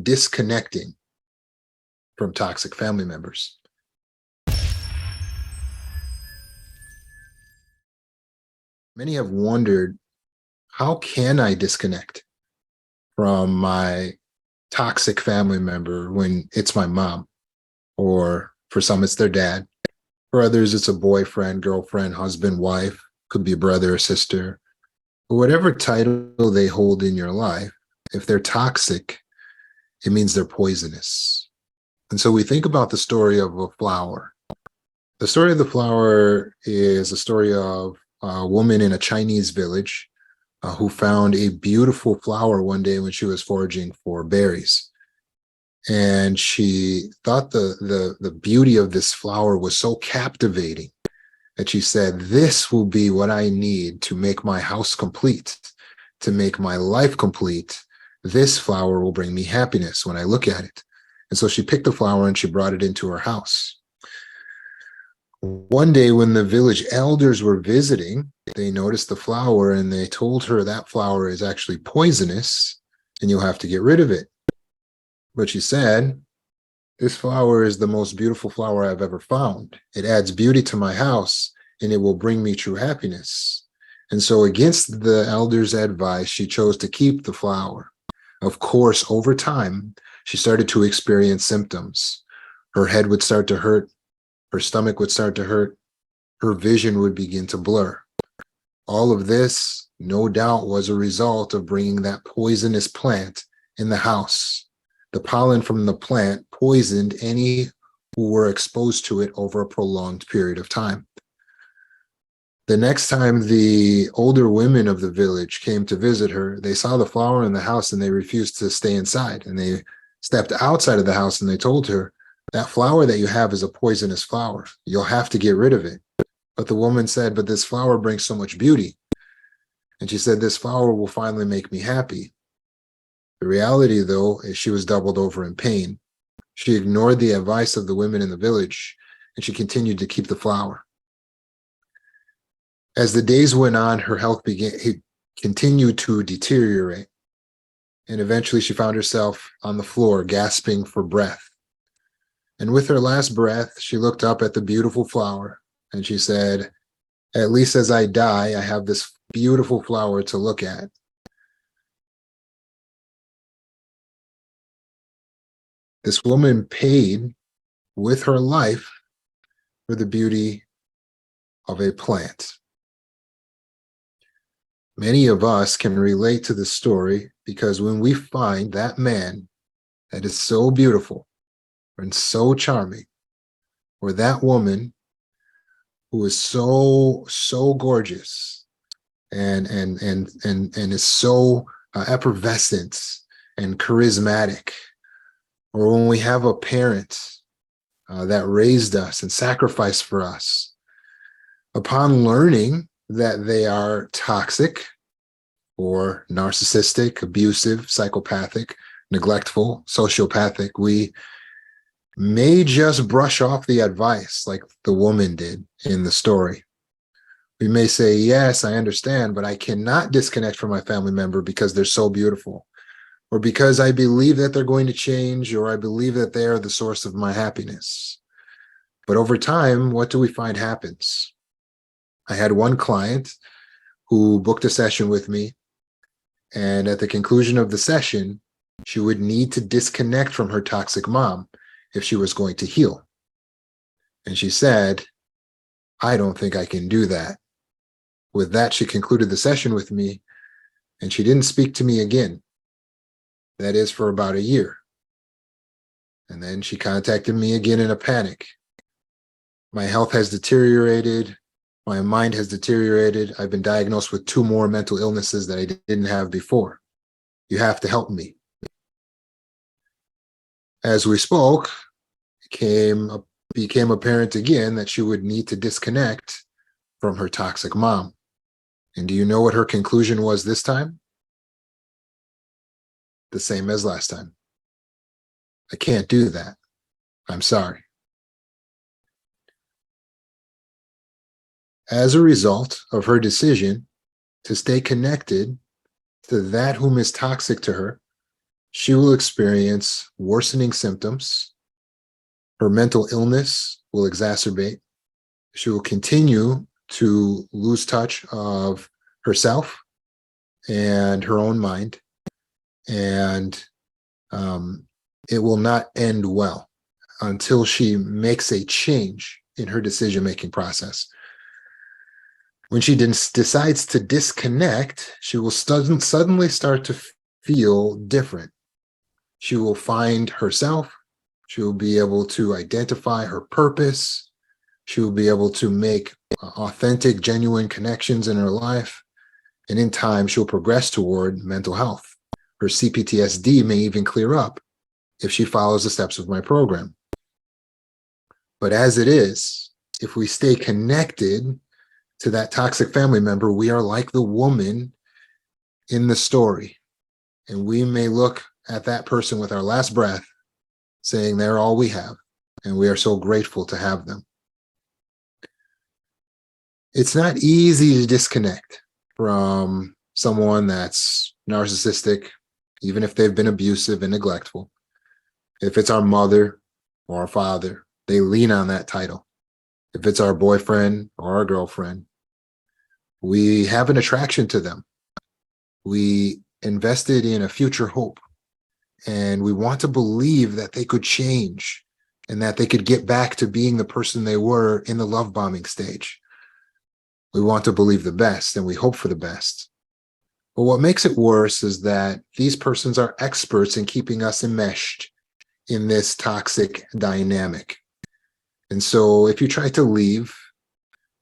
disconnecting from toxic family members. Many have wondered, how can I disconnect from my toxic family member when it's my mom? Or for some, it's their dad. For others, it's a boyfriend, girlfriend, husband, wife, could be a brother or sister. But whatever title they hold in your life, if they're toxic, it means they're poisonous. And so we think about the story of a flower. The story of the flower is a story of a woman in a Chinese village who found a beautiful flower one day when she was foraging for berries. And she thought the beauty of this flower was so captivating that she said, this will be what I need to make my house complete, to make my life complete. This flower will bring me happiness when I look at it. And so she picked the flower and she brought it into her house. One day when the village elders were visiting, they noticed the flower and they told her that flower is actually poisonous and you'll have to get rid of it. But she said, this flower is the most beautiful flower I've ever found. It adds beauty to my house and it will bring me true happiness. And so against the elders' advice, she chose to keep the flower. Of course, over time, she started to experience symptoms. Her head would start to hurt. Her stomach would start to hurt. Her vision would begin to blur. All of this, no doubt, was a result of bringing that poisonous plant in the house. The pollen from the plant poisoned any who were exposed to it over a prolonged period of time. The next time the older women of the village came to visit her, they saw the flower in the house and they refused to stay inside. And they stepped outside of the house and they told her, that flower that you have is a poisonous flower. You'll have to get rid of it. But the woman said, but this flower brings so much beauty. And she said, this flower will finally make me happy. The reality, though, is she was doubled over in pain. She ignored the advice of the women in the village, and she continued to keep the flower. As the days went on, her health continued to deteriorate. And eventually she found herself on the floor, gasping for breath. And with her last breath, she looked up at the beautiful flower, and she said, at least as I die, I have this beautiful flower to look at. This woman paid with her life for the beauty of a plant. Many of us can relate to this story because when we find that man that is so beautiful and so charming, or that woman who is so gorgeous and is so effervescent and charismatic, or when we have a parent that raised us and sacrificed for us, upon learning that they are toxic or narcissistic, abusive, psychopathic, neglectful, sociopathic, we may just brush off the advice like the woman did in the story. We may say, yes, I understand, but I cannot disconnect from my family member because they're so beautiful, or because I believe that they're going to change, or I believe that they are the source of my happiness. But over time, what do we find happens? I had one client who booked a session with me, and at the conclusion of the session, she would need to disconnect from her toxic mom if she was going to heal. And she said, I don't think I can do that. With that, she concluded the session with me, and she didn't speak to me again. That is for about a year. And then she contacted me again in a panic. My health has deteriorated. My mind has deteriorated. I've been diagnosed with 2 more mental illnesses that I didn't have before. You have to help me. As we spoke, it became apparent again that she would need to disconnect from her toxic mom. And do you know what her conclusion was this time? The same as last time. I can't do that. I'm sorry. As a result of her decision to stay connected to that whom is toxic to her, she will experience worsening symptoms. Her mental illness will exacerbate. She will continue to lose touch of herself and her own mind. And it will not end well until she makes a change in her decision-making process. When she decides to disconnect, she will suddenly start to feel different. She will find herself. She will be able to identify her purpose. She will be able to make authentic, genuine connections in her life. And in time, she'll progress toward mental health. Her CPTSD may even clear up if she follows the steps of my program. But as it is, if we stay connected to that toxic family member, we are like the woman in the story. And we may look at that person with our last breath, saying they're all we have, and we are so grateful to have them. It's not easy to disconnect from someone that's narcissistic, even if they've been abusive and neglectful. If it's our mother or our father, they lean on that title. If it's our boyfriend or our girlfriend, we have an attraction to them. We invested in a future hope, and we want to believe that they could change and that they could get back to being the person they were in the love bombing stage. We want to believe the best, and we hope for the best. But what makes it worse is that these persons are experts in keeping us enmeshed in this toxic dynamic. And so if you try to leave,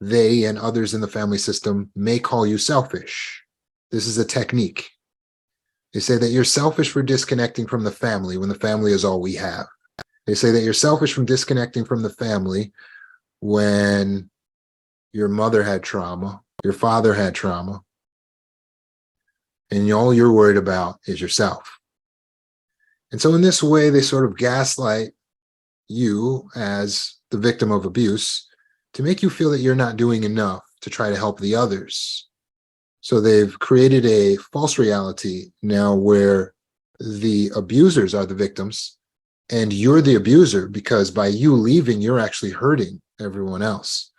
they and others in the family system may call you selfish. This is a technique. They say that you're selfish for disconnecting from the family when the family is all we have. They say that you're selfish from disconnecting from the family when your mother had trauma, your father had trauma, and all you're worried about is yourself. And so in this way, they sort of gaslight you as the victim of abuse to make you feel that you're not doing enough to try to help the others. So they've created a false reality now where the abusers are the victims and you're the abuser, because by you leaving, you're actually hurting everyone else.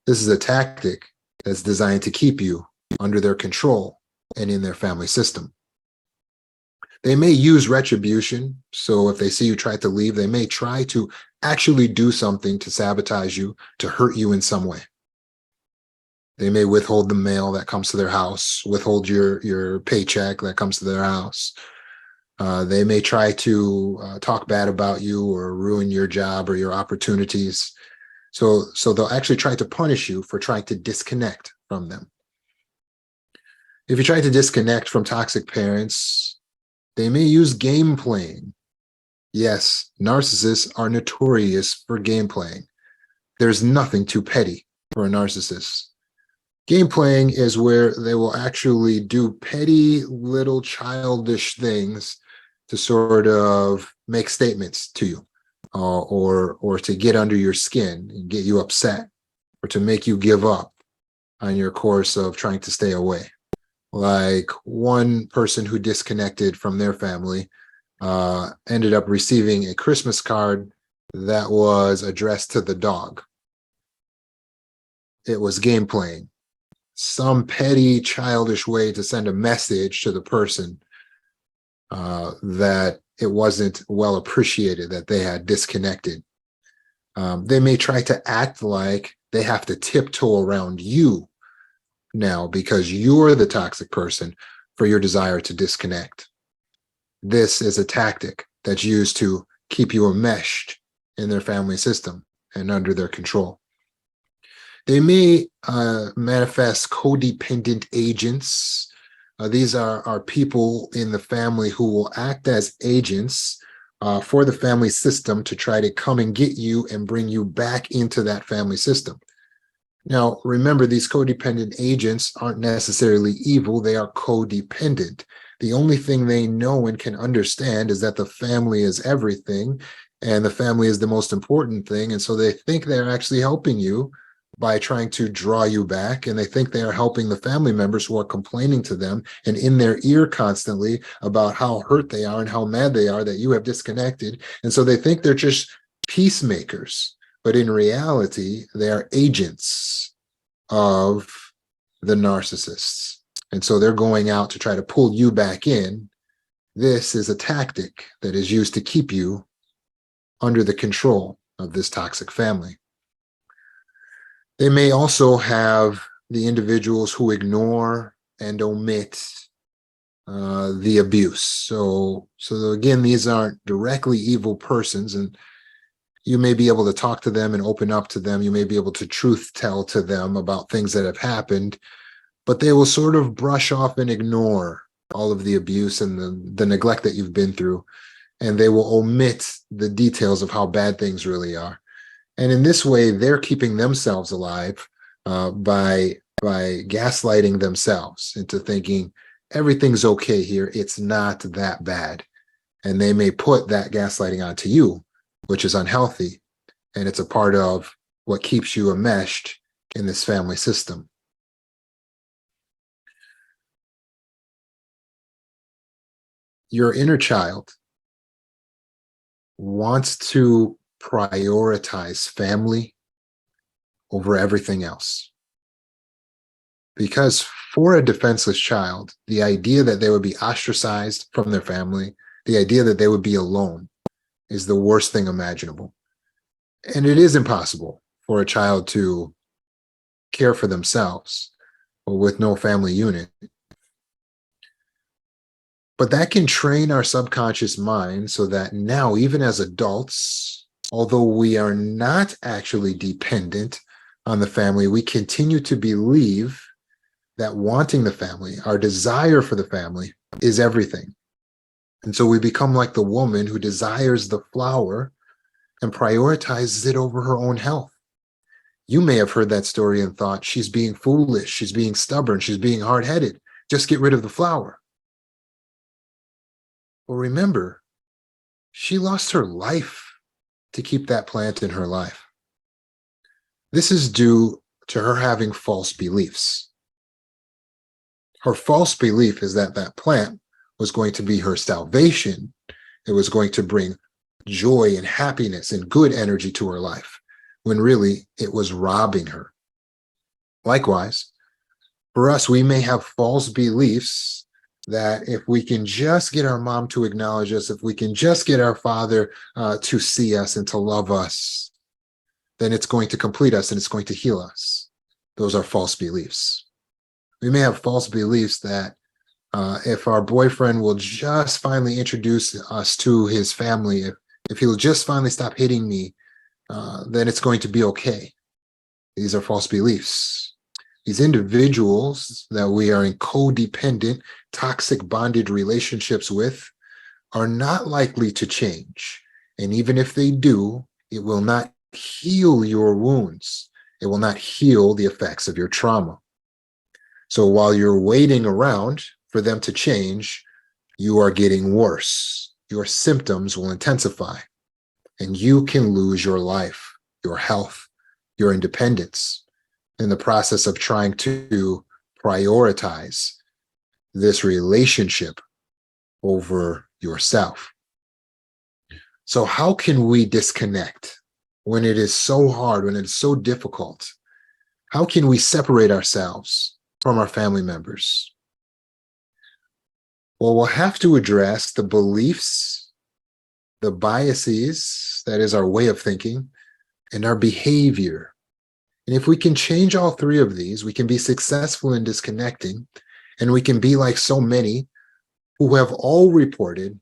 This is a tactic that's designed to keep you under their control and in their family system. They may use retribution. So if they see you try to leave, they may try to actually do something to sabotage you, to hurt you in some way. They may withhold the mail that comes to their house, withhold your paycheck that comes to their house. They may try to talk bad about you or ruin your job or your opportunities. So they'll actually try to punish you for trying to disconnect from them. If you try to disconnect from toxic parents, they may use game playing. Yes, narcissists are notorious for game playing. There's nothing too petty for a narcissist. Game playing is where they will actually do petty little childish things to sort of make statements to you, or to get under your skin and get you upset, or to make you give up on your course of trying to stay away. Like one person who disconnected from their family ended up receiving a Christmas card that was addressed to the dog. It was game playing. Some petty, childish way to send a message to the person that it wasn't well appreciated that they had disconnected. They may try to act like they have to tiptoe around you now because you're the toxic person for your desire to disconnect. This is a tactic that's used to keep you enmeshed in their family system and under their control. They may manifest codependent agents. These are people in the family who will act as agents for the family system to try to come and get you and bring you back into that family system. Now, remember, these codependent agents aren't necessarily evil. They are codependent. The only thing they know and can understand is that the family is everything and the family is the most important thing. And so they think they're actually helping you by trying to draw you back, and they think they are helping the family members who are complaining to them and in their ear constantly about how hurt they are and how mad they are that you have disconnected. And so they think they're just peacemakers, but in reality, they are agents of the narcissists. And so they're going out to try to pull you back in. This is a tactic that is used to keep you under the control of this toxic family. They may also have the individuals who ignore and omit the abuse. So again, these aren't directly evil persons, and you may be able to talk to them and open up to them. You may be able to truth tell to them about things that have happened, but they will sort of brush off and ignore all of the abuse and the neglect that you've been through, and they will omit the details of how bad things really are. And in this way, they're keeping themselves alive by gaslighting themselves into thinking everything's okay here. It's not that bad. And they may put that gaslighting onto you, which is unhealthy. And it's a part of what keeps you enmeshed in this family system. Your inner child wants to prioritize family over everything else. Because for a defenseless child, the idea that they would be ostracized from their family, the idea that they would be alone, is the worst thing imaginable. And it is impossible for a child to care for themselves with no family unit. But that can train our subconscious mind so that now, even as adults, although we are not actually dependent on the family, we continue to believe that wanting the family, our desire for the family, is everything. And so we become like the woman who desires the flower and prioritizes it over her own health. You may have heard that story and thought, she's being foolish, she's being stubborn, she's being hard-headed. Just get rid of the flower. Well, remember, she lost her life to keep that plant in her life. This is due to her having false beliefs. Her false belief is that that plant was going to be her salvation. It was going to bring joy and happiness and good energy to her life, when really it was robbing her. Likewise, for us, we may have false beliefs that if we can just get our mom to acknowledge us, if we can just get our father to see us and to love us, then it's going to complete us and it's going to heal us. Those are false beliefs. We may have false beliefs that if our boyfriend will just finally introduce us to his family, if he'll just finally stop hitting me, then it's going to be okay. These are false beliefs. These individuals that we are in codependent, toxic bonded relationships with are not likely to change. And even if they do, it will not heal your wounds. It will not heal the effects of your trauma. So while you're waiting around for them to change, you are getting worse. Your symptoms will intensify, and you can lose your life, your health, your independence in the process of trying to prioritize this relationship over yourself. So how can we disconnect when it is so hard, when it's so difficult? How can we separate ourselves from our family members? Well, we'll have to address the beliefs, the biases, that is our way of thinking, and our behavior. And if we can change all three of these, we can be successful in disconnecting, and we can be like so many who have all reported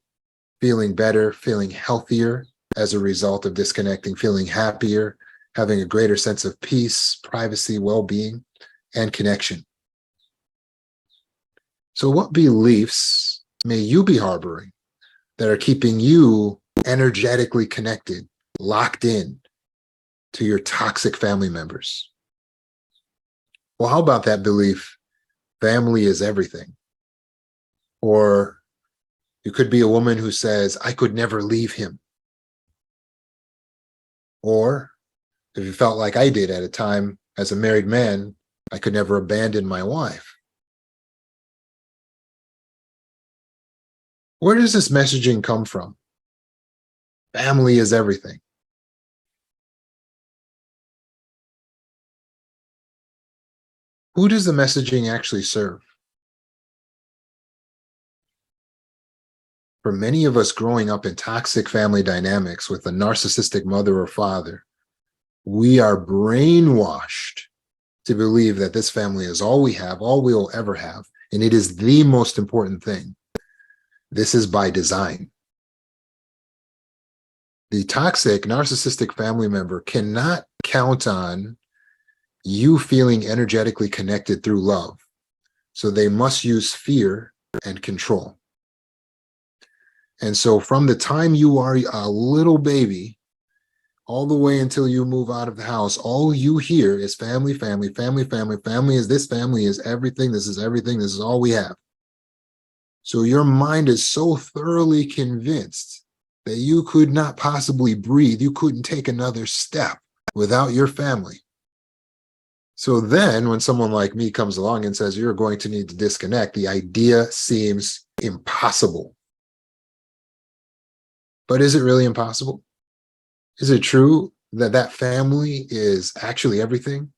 feeling better, feeling healthier as a result of disconnecting, feeling happier, having a greater sense of peace, privacy, well-being, and connection. So what beliefs may you be harboring that are keeping you energetically connected, locked in to your toxic family members? Well, how about that belief, family is everything? Or you could be a woman who says, I could never leave him. Or if you felt like I did at a time as a married man, I could never abandon my wife. Where does this messaging come from? Family is everything. Who does the messaging actually serve? For many of us growing up in toxic family dynamics with a narcissistic mother or father, we are brainwashed to believe that this family is all we have, all we'll ever have, and it is the most important thing. This is by design. The toxic narcissistic family member cannot count on you feeling energetically connected through love. So they must use fear and control. And so from the time you are a little baby, all the way until you move out of the house, all you hear is family, family, family, family. Family is this, family is everything. This is everything. This is all we have. So your mind is so thoroughly convinced that you could not possibly breathe. You couldn't take another step without your family. So then when someone like me comes along and says, you're going to need to disconnect, the idea seems impossible. But is it really impossible? Is it true that that family is actually everything?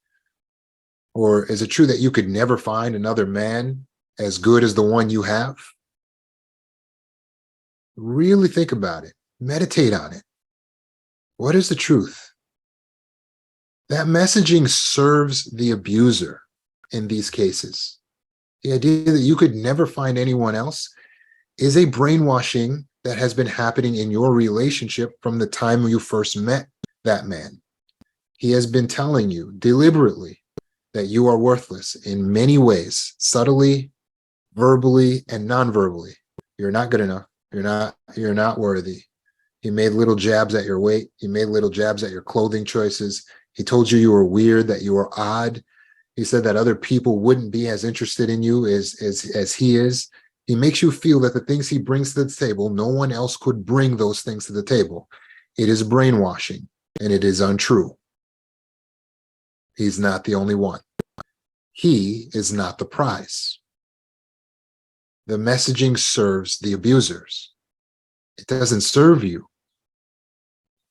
Or is it true that you could never find another man as good as the one you have? Really think about it. Meditate on it. What is the truth? That messaging serves the abuser in these cases. The idea that you could never find anyone else is a brainwashing that has been happening in your relationship from the time you first met that man. He has been telling you deliberately that you are worthless in many ways, subtly, verbally, and non-verbally. You're not good enough. You're not worthy. He made little jabs at your weight. He made little jabs at your clothing choices. He told you were weird, that you were odd. He said that other people wouldn't be as interested in you as he is. He makes you feel that the things he brings to the table, no one else could bring those things to the table. It is brainwashing, and it is untrue. He's not the only one. He is not the prize. The messaging serves the abusers. It doesn't serve you.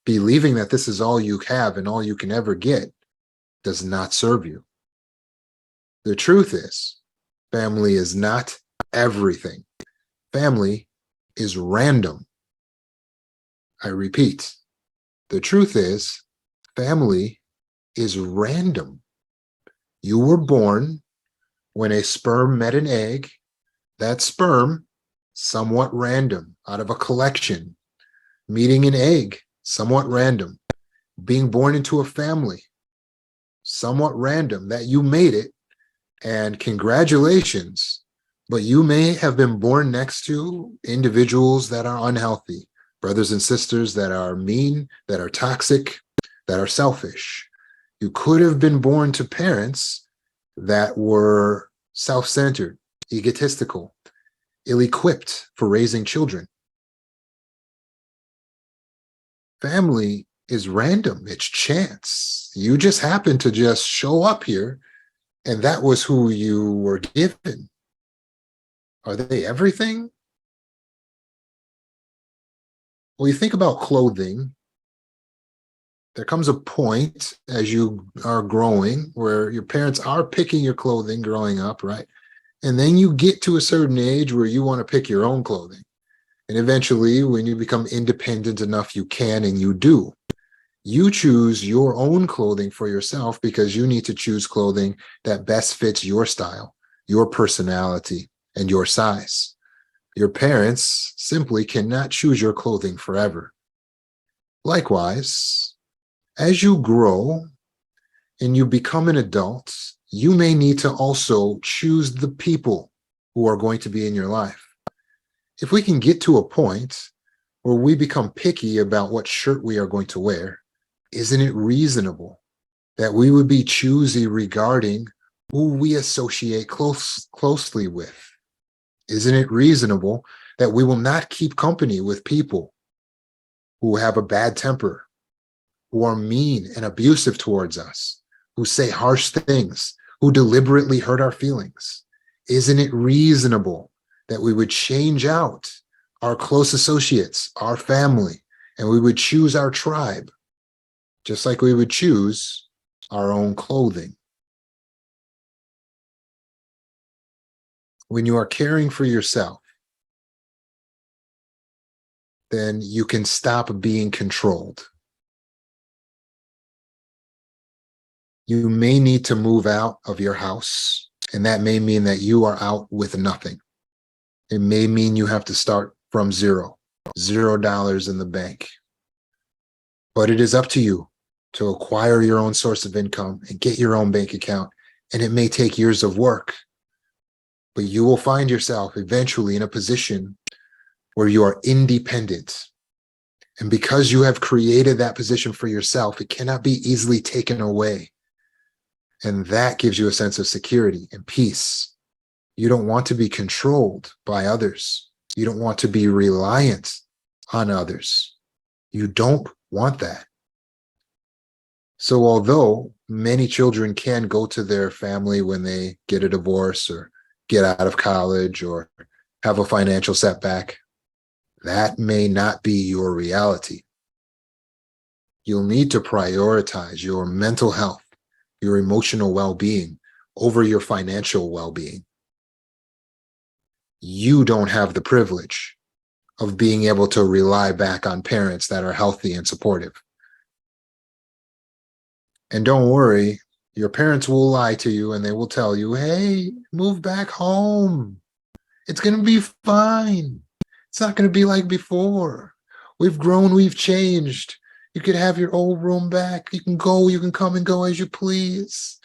Believing that this is all you have and all you can ever get does not serve you. The truth is, family is not everything. Family is random. I repeat, the truth is, family is random. You were born when a sperm met an egg. That sperm, somewhat random, out of a collection. Meeting an egg, somewhat random. Being born into a family, somewhat random, that you made it, and congratulations, but you may have been born next to individuals that are unhealthy, brothers and sisters that are mean, that are toxic, that are selfish. You could have been born to parents that were self-centered, egotistical, ill-equipped for raising children. Family is random. It's chance. You just happen to just show up here, and that was who you were given. Are they everything? Well, you think about clothing. There comes a point as you are growing where your parents are picking your clothing growing up, right? And then you get to a certain age where you want to pick your own clothing. And eventually, when you become independent enough, you can and you do. You choose your own clothing for yourself because you need to choose clothing that best fits your style, your personality, and your size. Your parents simply cannot choose your clothing forever. Likewise, as you grow and you become an adult, you may need to also choose the people who are going to be in your life. If we can get to a point where we become picky about what shirt we are going to wear, isn't it reasonable that we would be choosy regarding who we associate closely with? Isn't it reasonable that we will not keep company with people who have a bad temper, who are mean and abusive towards us, who say harsh things, who deliberately hurt our feelings? Isn't it reasonable that we would change out our close associates, our family, and we would choose our tribe, just like we would choose our own clothing? When you are caring for yourself, then you can stop being controlled. You may need to move out of your house, and that may mean that you are out with nothing. It may mean you have to start from zero, $0 in the bank. But it is up to you to acquire your own source of income and get your own bank account. And it may take years of work, but you will find yourself eventually in a position where you are independent. And because you have created that position for yourself, it cannot be easily taken away. And that gives you a sense of security and peace. You don't want to be controlled by others. You don't want to be reliant on others. You don't want that. So although many children can go to their family when they get a divorce or get out of college or have a financial setback, that may not be your reality. You'll need to prioritize your mental health, your emotional well-being over your financial well-being. You don't have the privilege of being able to rely back on parents that are healthy and supportive. And don't worry, your parents will lie to you and they will tell you, hey, move back home. It's going to be fine. It's not going to be like before. We've grown, we've changed. You could have your old room back. You can come and go as you please.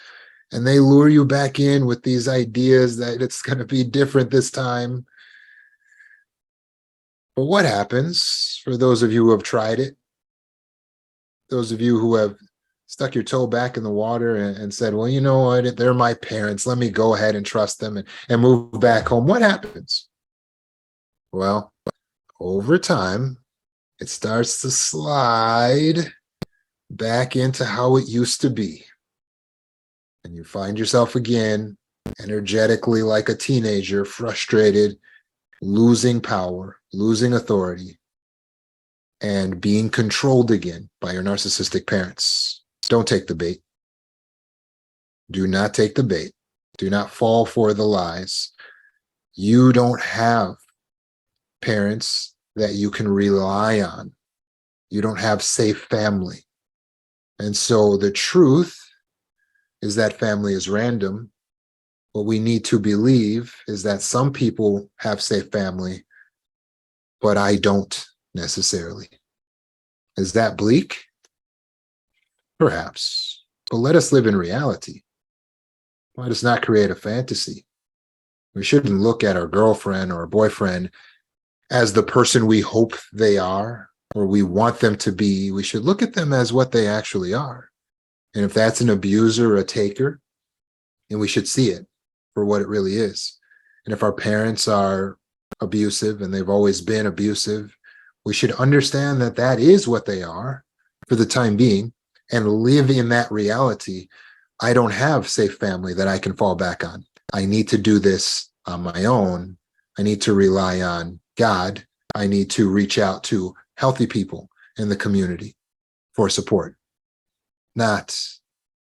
And they lure you back in with these ideas that it's going to be different this time. But what happens for those of you who have tried it? Those of you who have stuck your toe back in the water and said, well, you know what? They're my parents. Let me go ahead and trust them and move back home. What happens? Well, over time, it starts to slide back into how it used to be. And you find yourself again, energetically like a teenager, frustrated, losing power, losing authority, and being controlled again by your narcissistic parents. Don't take the bait. Do not take the bait. Do not fall for the lies. You don't have parents that you can rely on. You don't have safe family. And so the truth is that family is random. What we need to believe is that some people have safe family, but I don't necessarily. Is that bleak? Perhaps. But let us live in reality. Let us not create a fantasy. We shouldn't look at our girlfriend or boyfriend as the person we hope they are or we want them to be. We should look at them as what they actually are. And if that's an abuser or a taker, then we should see it for what it really is. And if our parents are abusive and they've always been abusive, we should understand that that is what they are for the time being and live in that reality. I don't have safe family that I can fall back on. I need to do this on my own. I need to rely on God. I need to reach out to healthy people in the community for support, not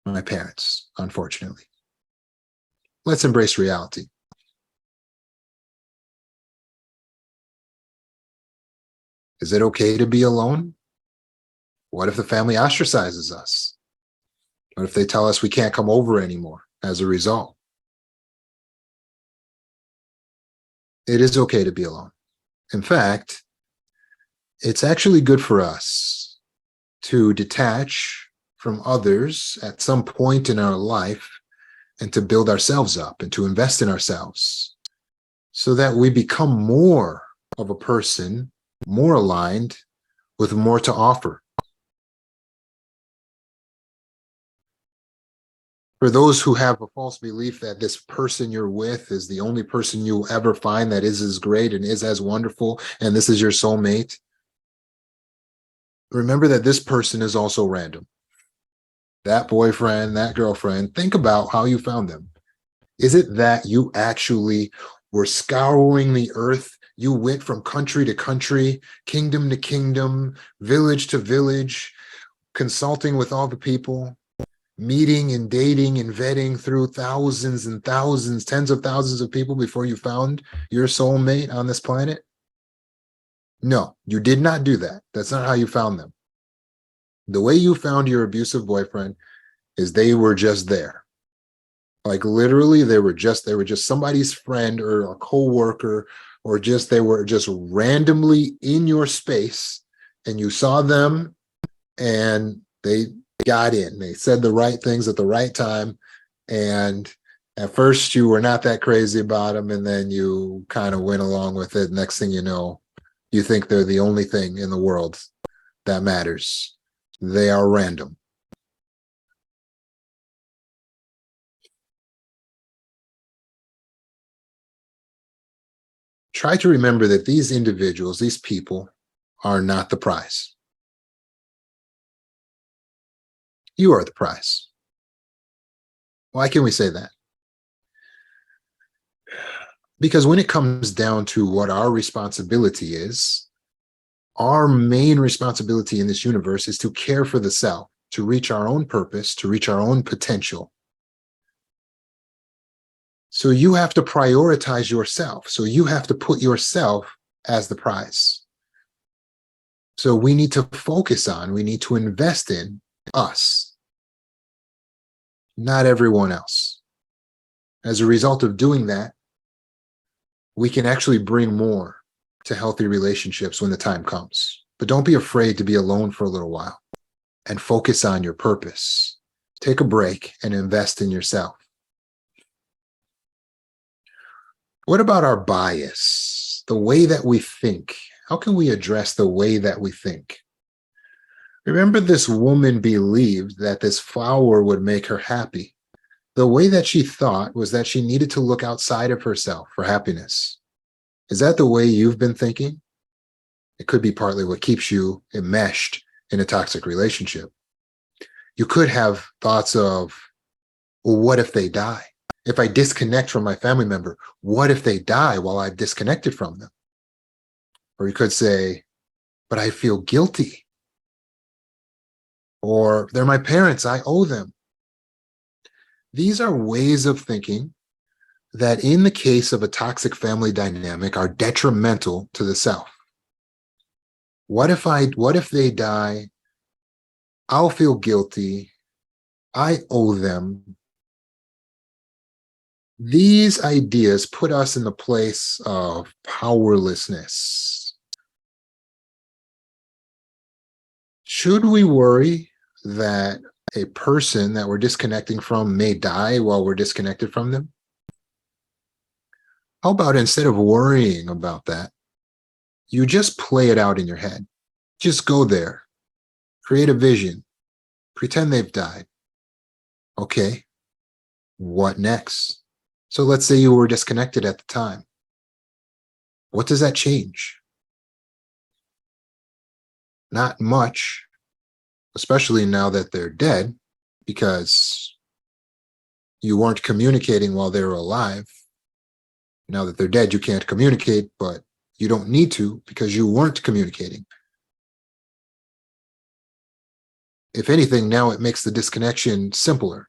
my parents, unfortunately. Let's embrace reality. Is it okay to be alone? What if the family ostracizes us? What if they tell us we can't come over anymore as a result? It is okay to be alone. In fact, it's actually good for us to detach from others at some point in our life and to build ourselves up and to invest in ourselves so that we become more of a person, more aligned, with more to offer. For those who have a false belief that this person you're with is the only person you'll ever find that is as great and is as wonderful, and this is your soulmate, remember that this person is also random. that boyfriend, that girlfriend, think about how you found them. Is it that you actually were scouring the earth? You went from country to country, kingdom to kingdom, village to village, consulting with all the people, meeting and dating and vetting through thousands and thousands, tens of thousands of people before you found your soulmate on this planet? No, you did not do that. That's not how you found them. The way you found your abusive boyfriend is they were just there. Like literally, they were just somebody's friend or a coworker, or just they were just randomly in your space, and you saw them, and they got in. They said the right things at the right time, and at first you were not that crazy about them, and then you kind of went along with it. Next thing you know, you think they're the only thing in the world that matters. They are random. Try to remember that these individuals, these people, are not the prize. You are the prize. Why can we say that? Because when it comes down to what our responsibility is, our main responsibility in this universe is to care for the self, to reach our own purpose, to reach our own potential. So you have to prioritize yourself. So you have to put yourself as the prize. So we need to focus on, we need to invest in us, not everyone else. As a result of doing that, we can actually bring more to healthy relationships when the time comes. But don't be afraid to be alone for a little while and focus on your purpose. Take a break and invest in yourself. What about our bias, the way that we think? How can we address the way that we think? Remember, this woman believed that this flower would make her happy. The way that she thought was that she needed to look outside of herself for happiness. Is that the way you've been thinking? It could be partly what keeps you enmeshed in a toxic relationship. You could have thoughts of, well, what if they die? If I disconnect from my family member, what if they die while I've disconnected from them? Or you could say, but I feel guilty. Or they're my parents, I owe them. These are ways of thinking that in the case of a toxic family dynamic are detrimental to the self. What if they die? I'll feel guilty. I owe them. These ideas put us in the place of powerlessness. Should we worry that a person that we're disconnecting from may die while we're disconnected from them? How about instead of worrying about that, you just play it out in your head? Just go there, create a vision, pretend they've died. Okay, what next? So let's say you were disconnected at the time. What does that change? Not much, especially now that they're dead, because you weren't communicating while they were alive. Now that they're dead, you can't communicate, but you don't need to because you weren't communicating. If anything, now it makes the disconnection simpler.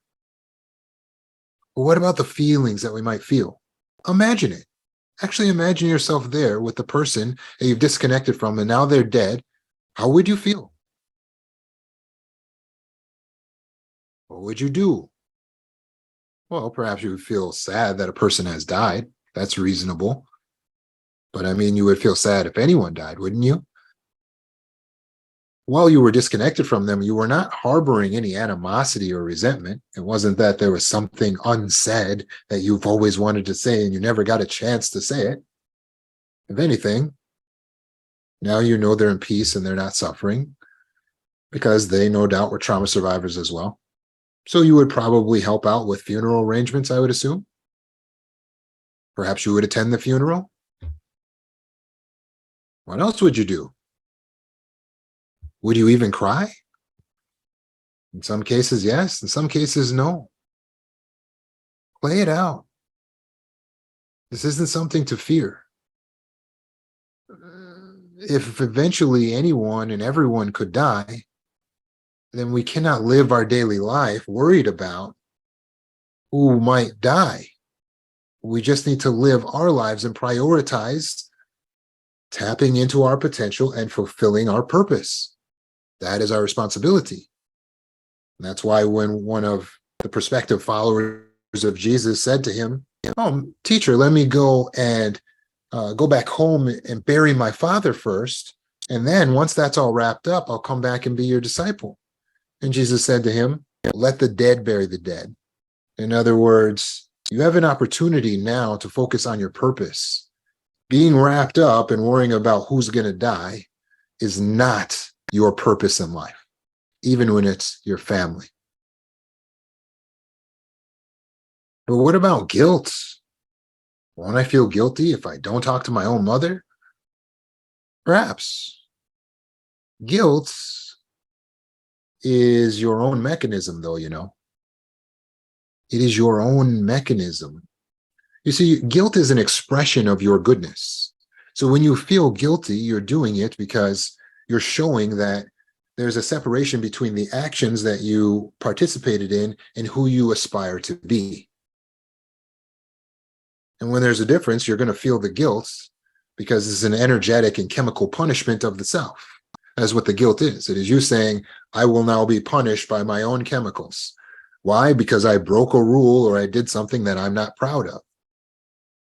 But what about the feelings that we might feel? Imagine it. Actually imagine yourself there with the person that you've disconnected from and now they're dead. How would you feel? What would you do? Well, perhaps you would feel sad that a person has died. That's reasonable. But I mean, you would feel sad if anyone died, wouldn't you? While you were disconnected from them, you were not harboring any animosity or resentment. It wasn't that there was something unsaid that you've always wanted to say and you never got a chance to say it. If anything, now you know they're in peace and they're not suffering because they no doubt were trauma survivors as well. So you would probably help out with funeral arrangements, I would assume. Perhaps you would attend the funeral. What else would you do? Would you even cry? In some cases, yes. In some cases, no. Play it out. This isn't something to fear. If eventually anyone and everyone could die, then we cannot live our daily life worried about who might die. We just need to live our lives and prioritize tapping into our potential and fulfilling our purpose. That is our responsibility. And that's why when one of the prospective followers of Jesus said to him, "Oh, teacher, let me go and go back home and bury my father first. And then once that's all wrapped up, I'll come back and be your disciple." And Jesus said to him, "Let the dead bury the dead." In other words, you have an opportunity now to focus on your purpose. Being wrapped up and worrying about who's going to die is not your purpose in life, even when it's your family. But what about guilt? Won't I feel guilty if I don't talk to my own mother? Perhaps. Guilt is your own mechanism, though, you know. It is your own mechanism. You see, guilt is an expression of your goodness. So when you feel guilty, you're doing it because you're showing that there's a separation between the actions that you participated in and who you aspire to be. And when there's a difference, you're going to feel the guilt because it's an energetic and chemical punishment of the self. That's what the guilt is. It is you saying, I will now be punished by my own chemicals. Why? Because I broke a rule or I did something that I'm not proud of.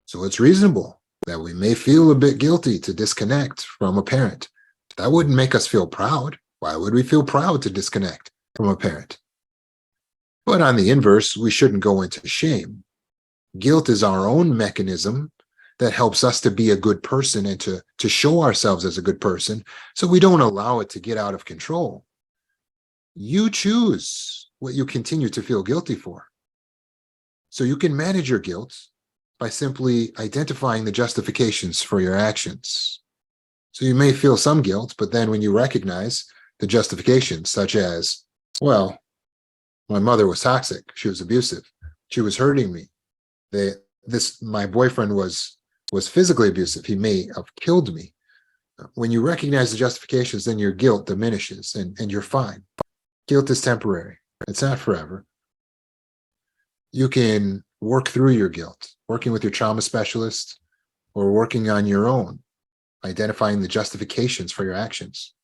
So it's reasonable that we may feel a bit guilty to disconnect from a parent. That wouldn't make us feel proud. Why would we feel proud to disconnect from a parent? But on the inverse, we shouldn't go into shame. Guilt is our own mechanism that helps us to be a good person and to show ourselves as a good person, so we don't allow it to get out of control. You choose what you continue to feel guilty for. So you can manage your guilt by simply identifying the justifications for your actions. So you may feel some guilt, but then when you recognize the justifications, such as, well, my mother was toxic, she was abusive, she was hurting me, my boyfriend was physically abusive, he may have killed me. When you recognize the justifications, then your guilt diminishes and you're fine. Guilt is temporary. It's not forever. You can work through your guilt, working with your trauma specialist or working on your own, identifying the justifications for your actions.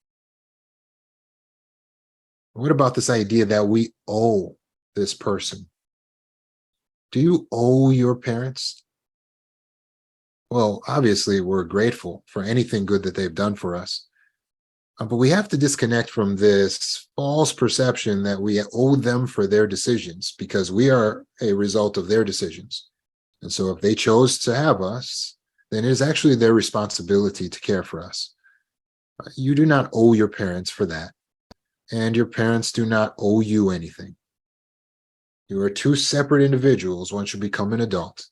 What about this idea that we owe this person? Do you owe your parents? Well, obviously, we're grateful for anything good that they've done for us. But we have to disconnect from this false perception that we owe them for their decisions because we are a result of their decisions. And so if they chose to have us, then it is actually their responsibility to care for us. You do not owe your parents for that. And your parents do not owe you anything. You are two separate individuals once you become an adult.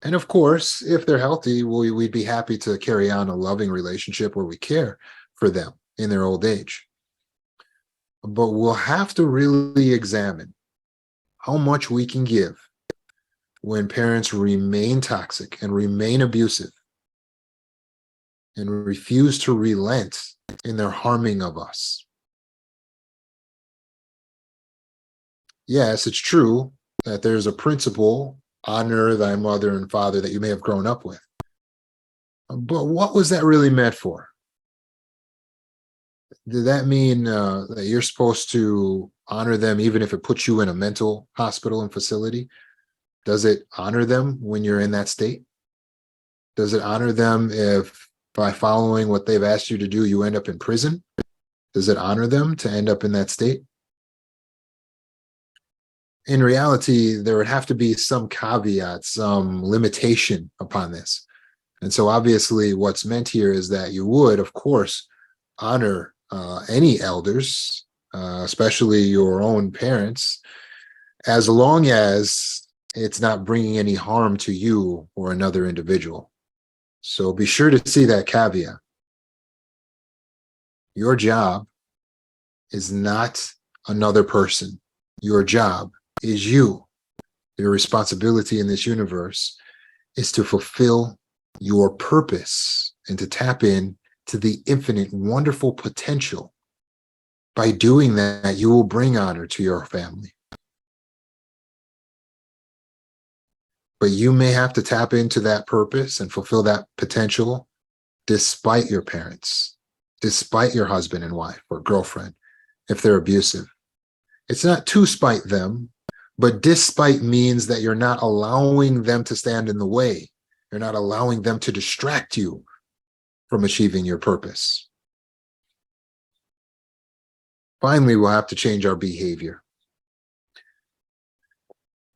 And of course, if they're healthy, we'd be happy to carry on a loving relationship where we care for them in their old age. But we'll have to really examine how much we can give when parents remain toxic and remain abusive and refuse to relent in their harming of us. Yes, it's true that there's a principle, honor thy mother and father, that you may have grown up with. But what was that really meant for? Did that mean that you're supposed to honor them even if it puts you in a mental hospital and facility? Does it honor them when you're in that state? Does it honor them if by following what they've asked you to do, you end up in prison? Does it honor them to end up in that state? In reality, there would have to be some caveat, some limitation upon this. And so obviously what's meant here is that you would, of course, honor any elders, especially your own parents, as long as it's not bringing any harm to you or another individual. So be sure to see that caveat. Your job is not another person. Your job is you. Your responsibility in this universe is to fulfill your purpose and to tap in to the infinite, wonderful potential. By doing that, you will bring honor to your family. But you may have to tap into that purpose and fulfill that potential despite your parents, despite your husband and wife or girlfriend, if they're abusive. It's not to spite them, but despite means that you're not allowing them to stand in the way. You're not allowing them to distract you from achieving your purpose. Finally, we'll have to change our behavior.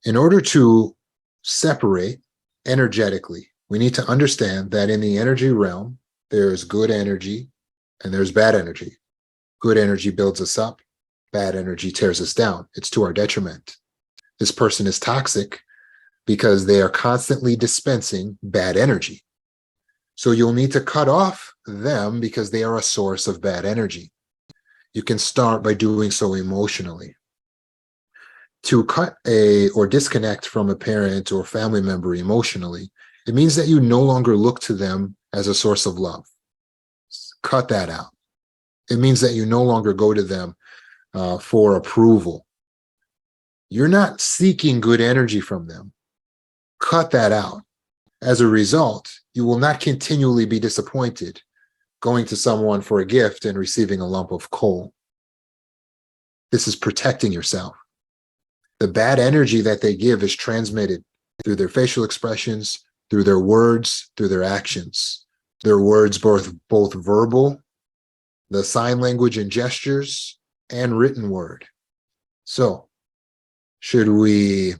In order to separate energetically, we need to understand that in the energy realm, there's good energy and there's bad energy. Good energy builds us up. Bad energy tears us down. It's to our detriment. This person is toxic because they are constantly dispensing bad energy. So you'll need to cut off them because they are a source of bad energy. You can start by doing so emotionally. To cut or disconnect from a parent or family member emotionally, it means that you no longer look to them as a source of love. Cut that out. It means that you no longer go to them for approval. You're not seeking good energy from them. Cut that out. As a result, you will not continually be disappointed going to someone for a gift and receiving a lump of coal. This is protecting yourself. The bad energy that they give is transmitted through their facial expressions, through their words, through their actions. Their words, both verbal, the sign language and gestures, and written word. So, should we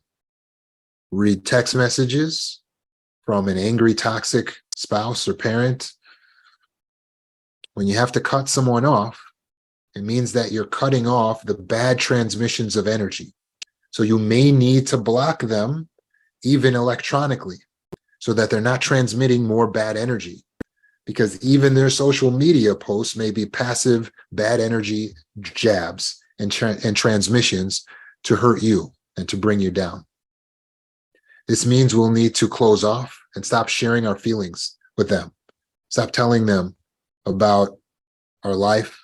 read text messages from an angry, toxic spouse or parent? When you have to cut someone off, it means that you're cutting off the bad transmissions of energy. So you may need to block them even electronically so that they're not transmitting more bad energy, because even their social media posts may be passive bad energy jabs and transmissions to hurt you and to bring you down. This means we'll need to close off and stop sharing our feelings with them. Stop telling them about our life,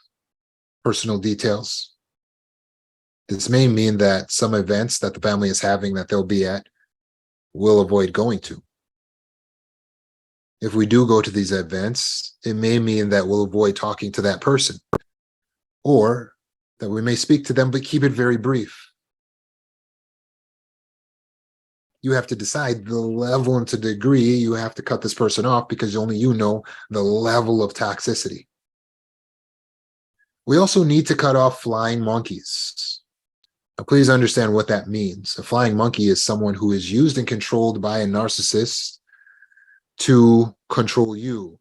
personal details. This may mean that some events that the family is having that they'll be at, we'll avoid going to. If we do go to these events, it may mean that we'll avoid talking to that person, or that we may speak to them but keep it very brief. You have to decide the level and to the degree you have to cut this person off, because only you know the level of toxicity. We also need to cut off flying monkeys. Now, please understand what that means. A flying monkey is someone who is used and controlled by a narcissist to control you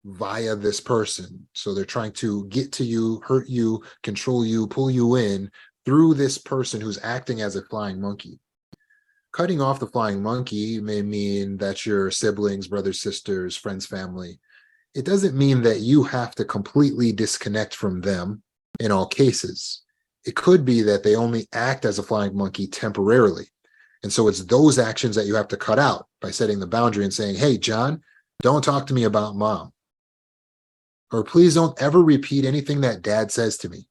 via this person. So they're trying to get to you, hurt you, control you, pull you in through this person who's acting as a flying monkey. Cutting off the flying monkey may mean that your siblings, brothers, sisters, friends, family. It doesn't mean that you have to completely disconnect from them in all cases. It could be that they only act as a flying monkey temporarily. And so it's those actions that you have to cut out by setting the boundary and saying, hey, John, don't talk to me about mom. Or please don't ever repeat anything that dad says to me.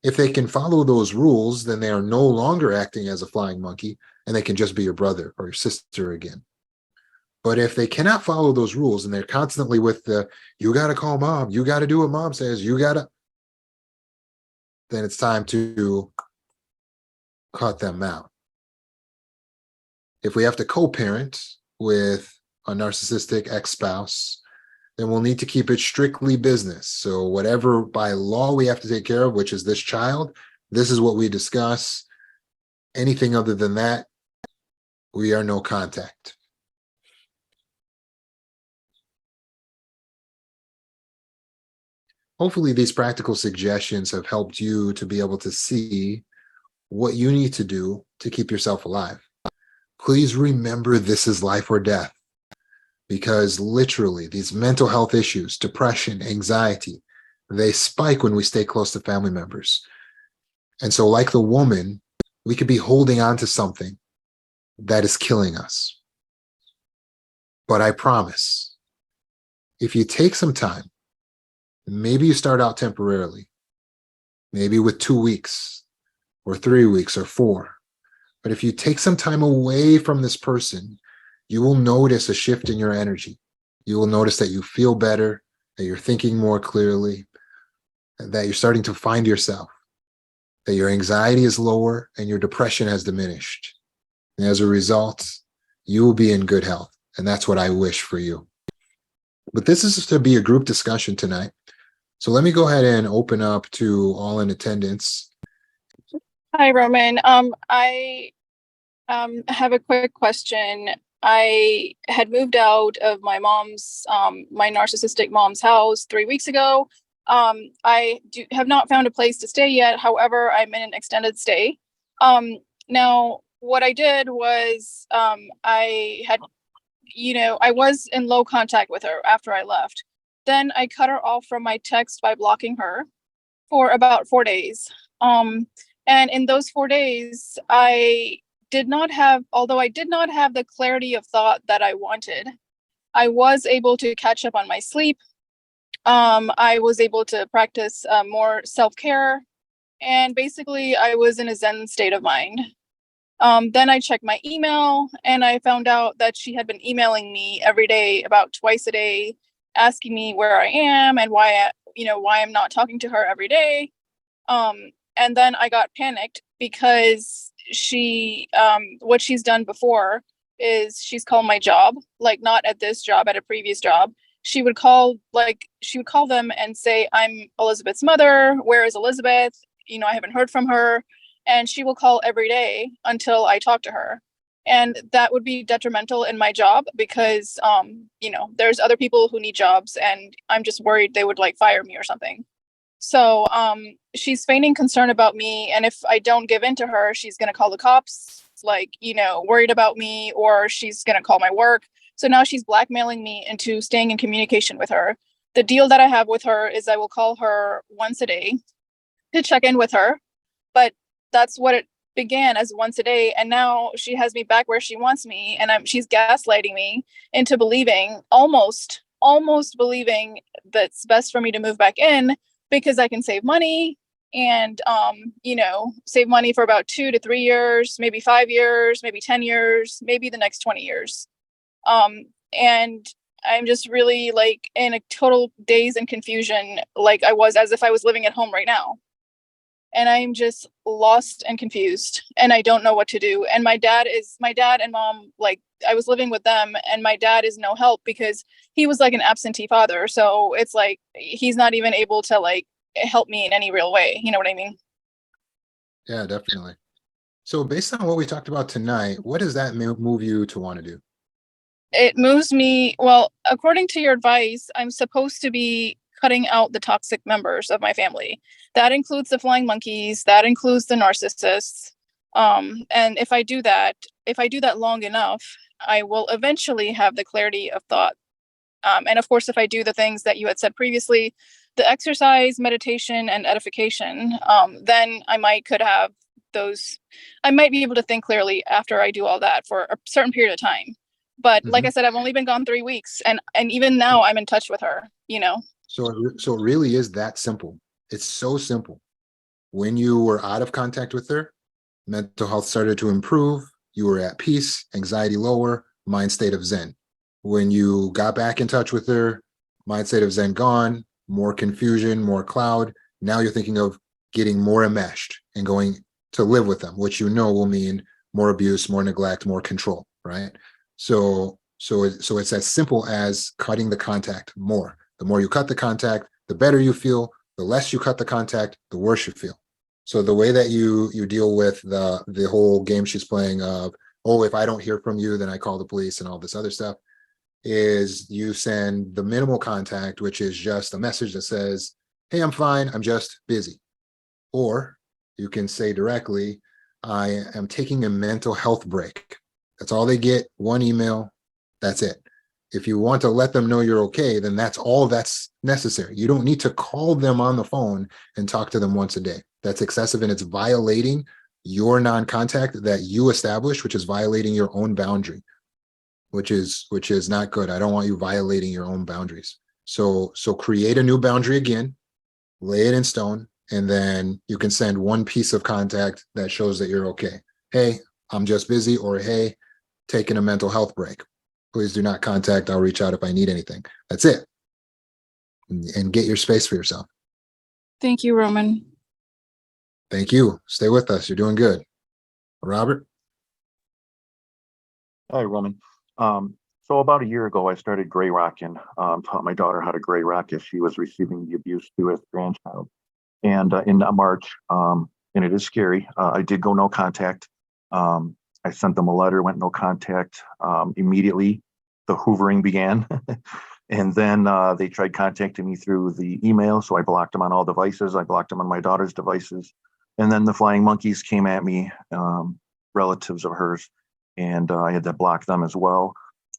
If they can follow those rules, then they are no longer acting as a flying monkey, and they can just be your brother or your sister again. But if they cannot follow those rules and they're constantly with the, you got to call mom, you got to do what mom says, you got to, then it's time to cut them out. If we have to co-parent with a narcissistic ex-spouse, then we'll need to keep it strictly business. So whatever by law we have to take care of, which is this child, this is what we discuss. Anything other than that, we are no contact. Hopefully these practical suggestions have helped you to be able to see what you need to do to keep yourself alive. Please remember, this is life or death, because literally these mental health issues, depression, anxiety, they spike when we stay close to family members. And so, like the woman, we could be holding on to something that is killing us. But I promise, if you take some time, maybe you start out temporarily, maybe with 2 weeks or 3 weeks or 4. But if you take some time away from this person, you will notice a shift in your energy. You will notice that you feel better, that you're thinking more clearly, that you're starting to find yourself, that your anxiety is lower and your depression has diminished. And as a result, you will be in good health. And that's what I wish for you. But this is to be a group discussion tonight. So let me go ahead and open up to all in attendance. Hi, Roman. I have a quick question. I had moved out of my narcissistic mom's house 3 weeks ago. I have not found a place to stay yet. However, I'm in an extended stay. Now, what I did was I was in low contact with her after I left. Then I cut her off from my text by blocking her for about 4 days. And in those 4 days, although I did not have the clarity of thought that I wanted, I was able to catch up on my sleep. I was able to practice more self-care. And basically, I was in a Zen state of mind. Then I checked my email and I found out that she had been emailing me every day, about twice a day, asking me where I am and why I'm not talking to her every day. And then I got panicked because what she's done before is she's called my job, like not at this job, at a previous job. She would call them and say, I'm Elizabeth's mother. Where is Elizabeth? I haven't heard from her. And she will call every day until I talk to her. And that would be detrimental in my job because, there's other people who need jobs and I'm just worried they would fire me or something. So she's feigning concern about me. And if I don't give in to her, she's going to call the cops, worried about me, or she's going to call my work. So now she's blackmailing me into staying in communication with her. The deal that I have with her is I will call her once a day to check in with her. But that's what it began as, once a day. And now she has me back where she wants me. And she's gaslighting me into almost believing that it's best for me to move back in because I can save money and, save money for about 2 to 3 years, maybe 5 years, maybe 10 years, maybe the next 20 years. And I'm just really in a total daze and confusion, as if I was living at home right now. And I'm just lost and confused and I don't know what to do. And my dad and mom, I was living with them and my dad is no help because he was an absentee father. So it's he's not even able to help me in any real way. You know what I mean? Yeah, definitely. So based on what we talked about tonight, what does that move you to want to do? It moves me. Well, according to your advice, I'm supposed to be cutting out the toxic members of my family. That includes the flying monkeys, that includes the narcissists. And if I do that long enough, I will eventually have the clarity of thought. And of course, if I do the things that you had said previously, the exercise, meditation, and edification, then I might be able to think clearly after I do all that for a certain period of time. But like I said, I've only been gone 3 weeks and even now I'm in touch with her, So it really is that simple. It's so simple. When you were out of contact with her, mental health started to improve. You were at peace, anxiety lower, mind state of Zen. When you got back in touch with her, mind state of Zen gone, more confusion, more cloud. Now you're thinking of getting more enmeshed and going to live with them, which will mean more abuse, more neglect, more control, right? So it's as simple as cutting the contact more. The more you cut the contact, the better you feel. The less you cut the contact, the worse you feel. So the way that you deal with the whole game she's playing of, oh, if I don't hear from you, then I call the police and all this other stuff, is you send the minimal contact, which is just a message that says, hey, I'm fine, I'm just busy. Or you can say directly, I am taking a mental health break. That's all they get, one email, that's it. If you want to let them know you're okay, then that's all that's necessary. You don't need to call them on the phone and talk to them once a day. that's excessive, and it's violating your non-contact that you established, which is violating your own boundary, which is not good. I don't want you violating your own boundaries. So create a new boundary again, lay it in stone, and then you can send one piece of contact that shows that you're okay. Hey, I'm just busy, or hey, taking a mental health break. Please do not contact. I'll reach out if I need anything. That's it. And get your space for yourself. Thank you, Roman. Thank you. Stay with us. You're doing good. Robert? Hi, Roman. So about a year ago, I started gray rocking, taught my daughter how to gray rock if she was receiving the abuse through a grandchild. And in March, and it is scary, I did go no contact. I sent them a letter, went no contact. Immediately, the hoovering began. And then they tried contacting me through the email. So I blocked them on all devices. I blocked them on my daughter's devices. And then the flying monkeys came at me, relatives of hers, and I had to block them as well.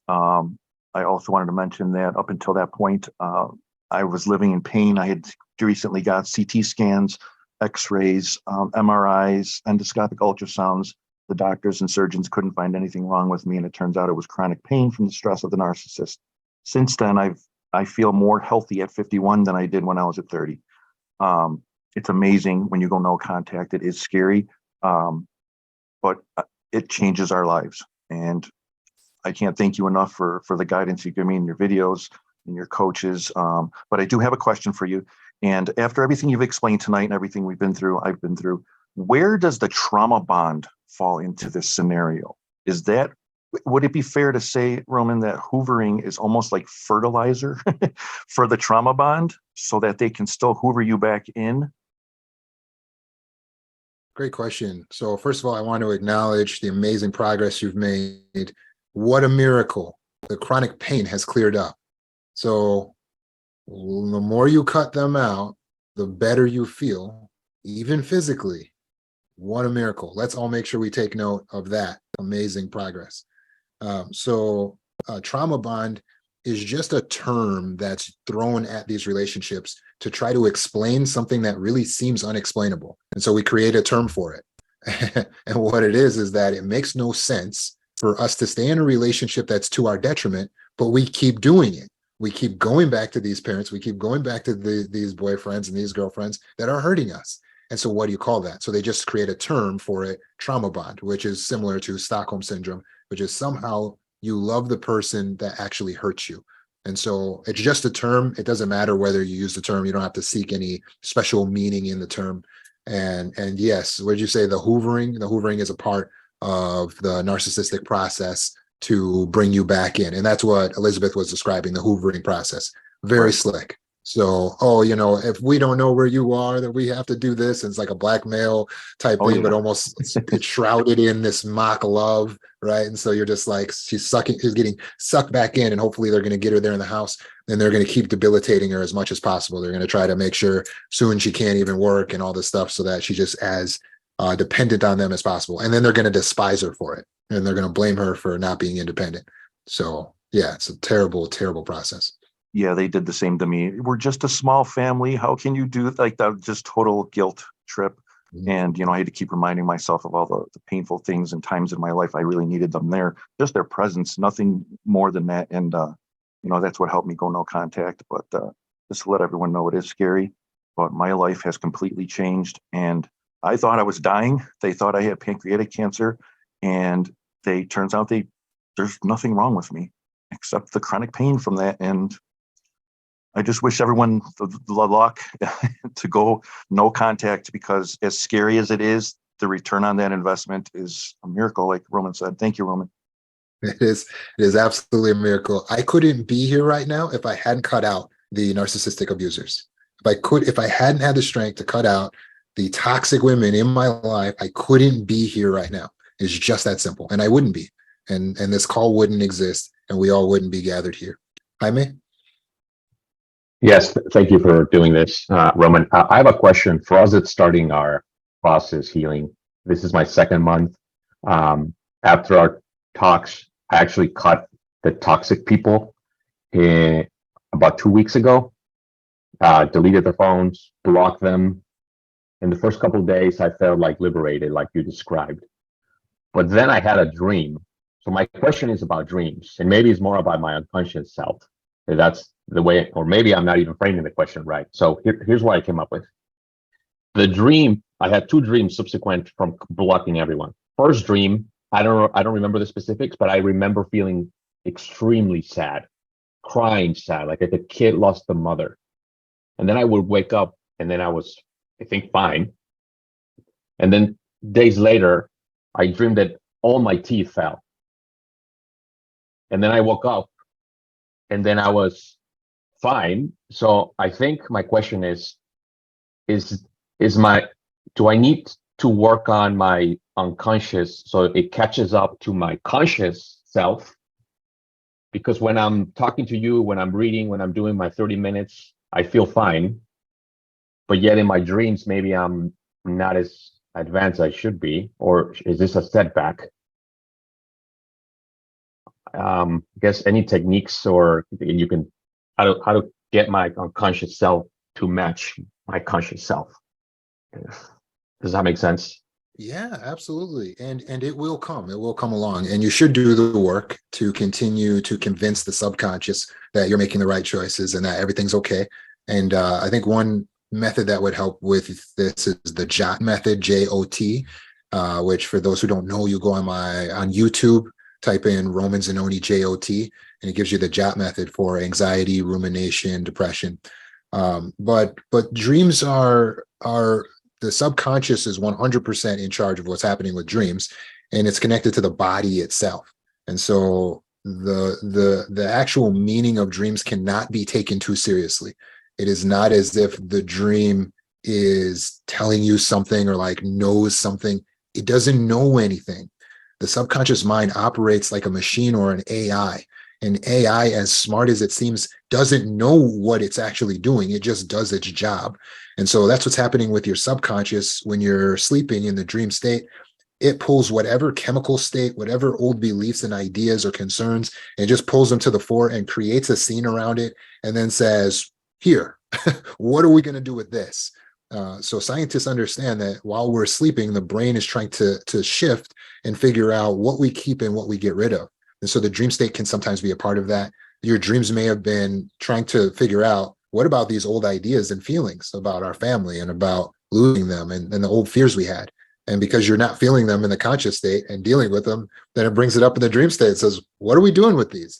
I also wanted to mention that up until that point, I was living in pain. I had recently got CT scans, X-rays, MRIs, endoscopic ultrasounds. The doctors and surgeons couldn't find anything wrong with me, and it turns out it was chronic pain from the stress of the narcissist. Since then, I feel more healthy at 51 than I did when I was at 30. It's amazing when you go no contact. It is scary, but it changes our lives. And I can't thank you enough for the guidance you give me in your videos and your coaches. But I do have a question for you. And after everything you've explained tonight and everything I've been through, where does the trauma bond fall into this scenario? Would it be fair to say, Roman, that hoovering is almost like fertilizer for the trauma bond so that they can still hoover you back in? Great question. So first of all, I want to acknowledge the amazing progress you've made. What a miracle. The chronic pain has cleared up. So the more you cut them out, the better you feel, even physically. What a miracle. Let's all make sure we take note of that amazing progress. Trauma bond is just a term that's thrown at these relationships to try to explain something that really seems unexplainable. And so we create a term for it. And what it is that it makes no sense for us to stay in a relationship that's to our detriment, but we keep doing it. We keep going back to these parents. We keep going back to these boyfriends and these girlfriends that are hurting us. And so what do you call that? So they just create a term for it, trauma bond, which is similar to Stockholm syndrome, which is somehow you love the person that actually hurts you. And so it's just a term. It doesn't matter whether you use the term. You don't have to seek any special meaning in the term. And yes, what did you say? The hoovering? The hoovering is a part of the narcissistic process to bring you back in. And that's what Elizabeth was describing, the hoovering process. Very Right. slick. So, if we don't know where you are, then we have to do this. And it's like a blackmail type thing, but almost it's shrouded in this mock love, right? And so you're just like, she's getting sucked back in, and hopefully they're going to get her there in the house, and they're going to keep debilitating her as much as possible. They're going to try to make sure soon she can't even work and all this stuff, so that she's just as dependent on them as possible. And then they're going to despise her for it, and they're going to blame her for not being independent. So yeah, it's a terrible, terrible process. Yeah, they did the same to me. We're just a small family. How can you do like that? Just total guilt trip. Mhm. And, I had to keep reminding myself of all the painful things and times in my life I really needed them there. Just their presence, nothing more than that. And, that's what helped me go no contact. But just to let everyone know, it is scary. But my life has completely changed. And I thought I was dying. They thought I had pancreatic cancer. And turns out there's nothing wrong with me except the chronic pain from that. And I just wish everyone the luck to go no contact, because as scary as it is, the return on that investment is a miracle, like Roman said. Thank you, Roman. It is absolutely a miracle. I couldn't be here right now if I hadn't cut out the narcissistic abusers. If I hadn't had the strength to cut out the toxic women in my life, I couldn't be here right now. It's just that simple. And I wouldn't be. And this call wouldn't exist, and we all wouldn't be gathered here. Jaime? Yes, thank you for doing this, Roman. I have a question for us that's starting our process healing. This is my second month. After our talks, I actually cut the toxic people about 2 weeks ago, deleted their phones, blocked them, In the first couple of days, I felt like liberated, like you described. But then I had a dream. So my question is about dreams, and maybe it's more about my unconscious self. That's the way, or maybe I'm not even framing the question right. So here's what I came up with. The dream, I had two dreams subsequent from blocking everyone. First dream, I don't remember the specifics, but I remember feeling extremely sad, crying sad, like a kid lost a mother. And then I would wake up and then I was, I think, fine. And then days later, I dreamed that all my teeth fell. And then I woke up and then I was fine. So I think my question is my, do I need to work on my unconscious so it catches up to my conscious self? Because when I'm talking to you, when I'm reading, when I'm doing my 30 minutes, I feel fine. But yet in my dreams, maybe I'm not as advanced as I should be, or is this a setback? I guess any techniques or you can, how to get my unconscious self to match my conscious self. Does that make sense? Yeah, absolutely. And it will come. It will come along. And you should do the work to continue to convince the subconscious that you're making the right choices and that everything's okay. And I think one method that would help with this is the JOT method, JOT, which for those who don't know, you go on YouTube, type in Roman Zanoni JOT, and it gives you the JOT method for anxiety, rumination, depression. But dreams are the subconscious is 100% in charge of what's happening with dreams, and it's connected to the body itself. And so the actual meaning of dreams cannot be taken too seriously. It is not as if the dream is telling you something or like knows something. It doesn't know anything. The subconscious mind operates like a machine or an AI. An AI, as smart as it seems, doesn't know what it's actually doing. It just does its job. And so that's what's happening with your subconscious when you're sleeping in the dream state. It pulls whatever chemical state, whatever old beliefs and ideas or concerns, and just pulls them to the fore and creates a scene around it and then says, here, what are we going to do with this? So scientists understand that while we're sleeping, the brain is trying to shift and figure out what we keep and what we get rid of. And so the dream state can sometimes be a part of that. Your dreams may have been trying to figure out, what about these old ideas and feelings about our family and about losing them and the old fears we had? And because you're not feeling them in the conscious state and dealing with them, then it brings it up in the dream state. It says, what are we doing with these?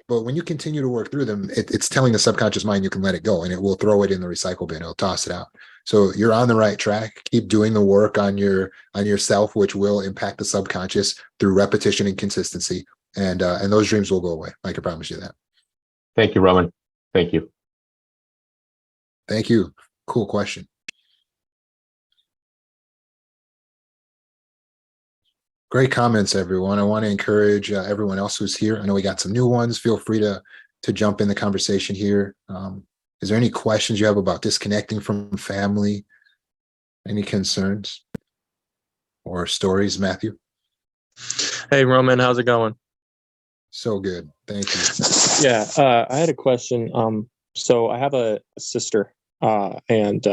But when you continue to work through them, it's telling the subconscious mind you can let it go and it will throw it in the recycle bin. It'll toss it out. So you're on the right track. Keep doing the work on yourself, which will impact the subconscious through repetition and consistency. And those dreams will go away. I can promise you that. Thank you, Roman. Thank you. Thank you. Cool question. Great comments, everyone. I want to encourage everyone else who's here. I know we got some new ones. Feel free to jump in the conversation here. Is there any questions you have about disconnecting from family? Any concerns or stories, Matthew? Hey, Roman, how's it going? So good. Thank you. Yeah, I had a question. So I have a sister, and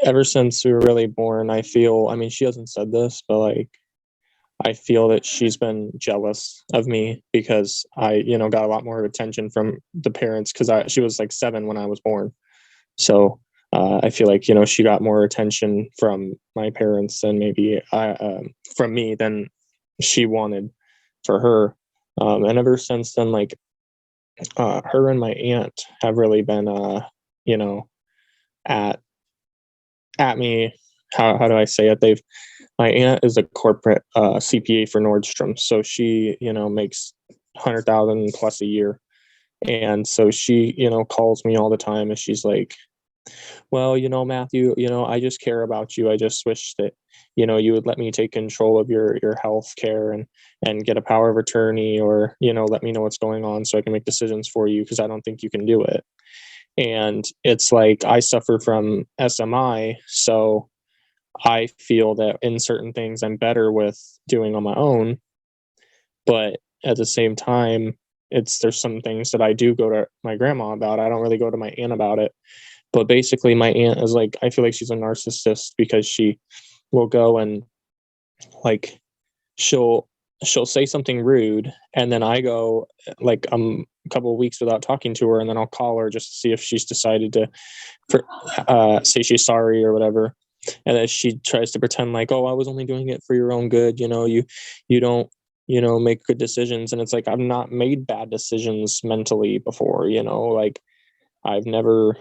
ever since we were really born, I feel, I mean, she hasn't said this, but like, I feel that she's been jealous of me because I, got a lot more attention from the parents because she was like 7 when I was born. So I feel like, she got more attention from my parents than maybe from me than she wanted for her. And ever since then, like her and my aunt have really been, at me. How do I say it? My aunt is a corporate CPA for Nordstrom, so she makes 100,000 plus a year, and so she calls me all the time, and she's like, well, Matthew, I just care about you. I just wish that you would let me take control of your health care and get a power of attorney, or let me know what's going on so I can make decisions for you, because I don't think you can do it. And it's like, I suffer from SMI, so I feel that in certain things I'm better with doing on my own, but at the same time, there's some things that I do go to my grandma about. I don't really go to my aunt about it But basically my aunt is like, I feel like she's a narcissist because she will go and like she'll say something rude, and then I go like a couple of weeks without talking to her, and then I'll call her just to see if she's decided to say she's sorry or whatever. And then she tries to pretend like, oh, I was only doing it for your own good, you don't make good decisions. And it's like, I've not made bad decisions mentally before, like I've never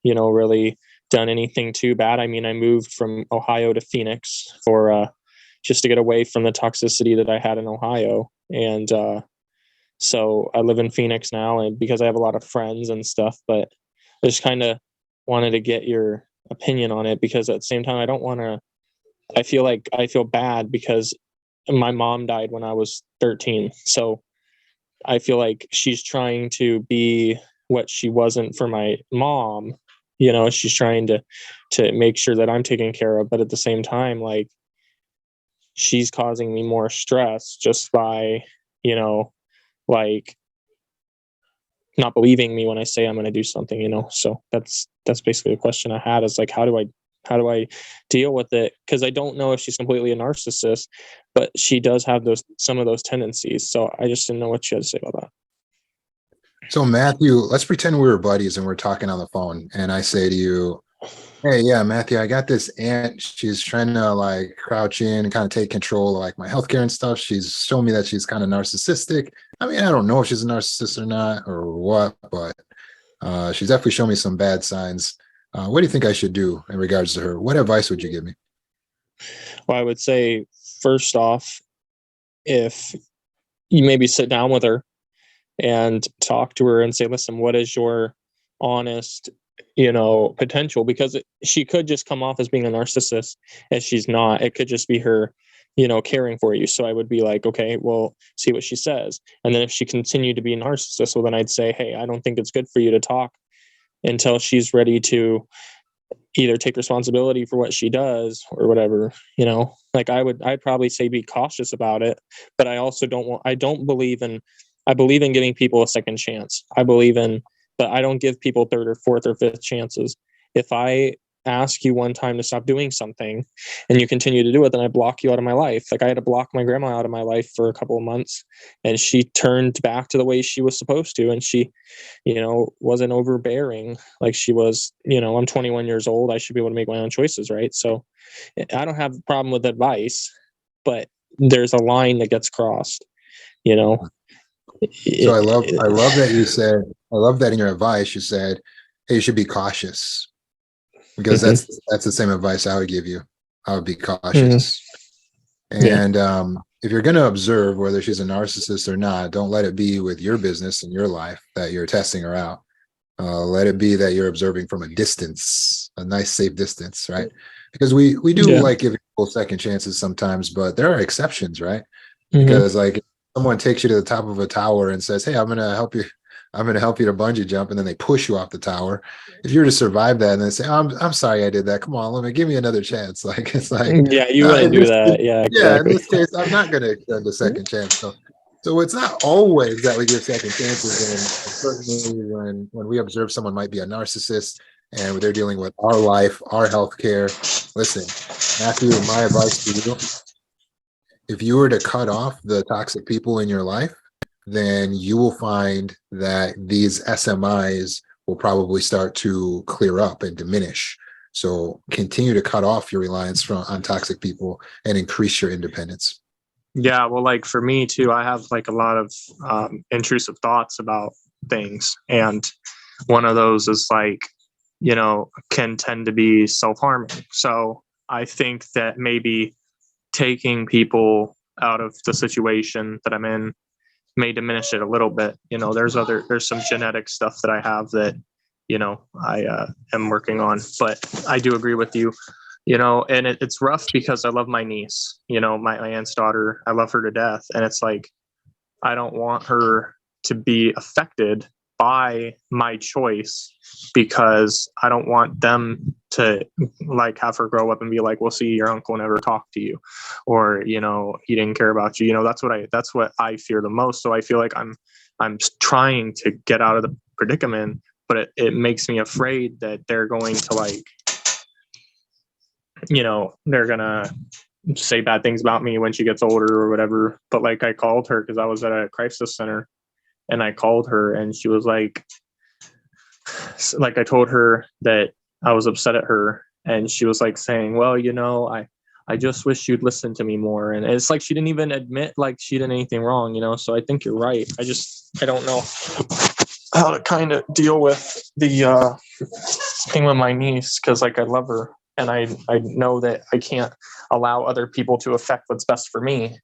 really done anything too bad. I mean, I moved from Ohio to Phoenix for just to get away from the toxicity that I had in Ohio. And so I live in Phoenix now, and because I have a lot of friends and stuff, but I just kind of wanted to get your opinion on it, because at the same time, I feel bad because my mom died when I was 13. So I feel like she's trying to be what she wasn't for my mom. She's trying to make sure that I'm taken care of, but at the same time, like, she's causing me more stress just by, like not believing me when I say I'm going to do something. So that's basically the question I had, is like, how do I deal with it? Because I don't know if she's completely a narcissist, but she does have some of those tendencies. So I just didn't know what you had to say about that. So Matthew, let's pretend we were buddies and we're talking on the phone, and I say to you, hey, yeah, Matthew, I got this aunt. She's trying to like crouch in and kind of take control of like my healthcare and stuff. She's shown me that she's kind of narcissistic. I mean, I don't know if she's a narcissist or not or what, but she's definitely shown me some bad signs. What do you think I should do in regards to her? What advice would you give me? Well, I would say, first off, if you maybe sit down with her and talk to her and say, listen, what is your honest potential? Because she could just come off as being a narcissist, and she's not. It could just be her caring for you. So I would be like, okay, well, see what she says. And then if she continued to be a narcissist, well, then I'd say, hey, I don't think it's good for you to talk until she's ready to either take responsibility for what she does or whatever. Like I'd probably say be cautious about it, but I also I believe in giving people a second chance. But I don't give people third or fourth or fifth chances. If I ask you one time to stop doing something and you continue to do it, then I block you out of my life. Like I had to block my grandma out of my life for a couple of months, and she turned back to the way she was supposed to. And she, wasn't overbearing like she was. I'm 21 years old. I should be able to make my own choices, right? So I don't have a problem with advice, but there's a line that gets crossed, you know. So I love that you said, I love that in your advice, you said, hey, you should be cautious, because that's the same advice I would give you. I would be cautious. And if you're going to observe whether she's a narcissist or not, don't let it be with your business and your life that you're testing her out. Let it be that you're observing from a distance, a nice, safe distance, right? Because we do like giving people second chances sometimes, but there are exceptions, right? Because like if someone takes you to the top of a tower and says, hey, I'm going to help you. I'm going to help you to bungee jump, and then they push you off the tower. If you were to survive that and then say, oh, I'm sorry I did that. Come on, give me another chance. Like, it's like, you wouldn't do that. Yeah, exactly. Yeah, in this case, I'm not going to extend a second chance. So it's not always that we give second chances. And certainly when we observe someone might be a narcissist and they're dealing with our life, our healthcare. Listen, Matthew, my advice to you, if you were to cut off the toxic people in your life, then you will find that these SMIs will probably start to clear up and diminish. So continue to cut off your reliance on toxic people and increase your independence. Yeah, well, like for me too, I have like a lot of intrusive thoughts about things. And one of those is like, can tend to be self-harming. So I think that maybe taking people out of the situation that I'm in may diminish it a little bit. There's some genetic stuff that I have that, I am working on, but I do agree with you, and it's rough because I love my niece, my aunt's daughter. I love her to death. And it's like, I don't want her to be affected by my choice, because I don't want them to like have her grow up and be like, well, see, your uncle never talked to you, or, he didn't care about you. That's what I fear the most. So I feel like I'm trying to get out of the predicament but it makes me afraid that they're going to like, they're gonna say bad things about me when she gets older or whatever. But like I called her because I was at a crisis center, and I called her and she was like I told her that I was upset at her, and she was like saying, well, I just wish you'd listen to me more. And it's like she didn't even admit like she did anything wrong, so I think you're right. I don't know how to kind of deal with the thing with my niece, because like I love her, and I know that I can't allow other people to affect what's best for me.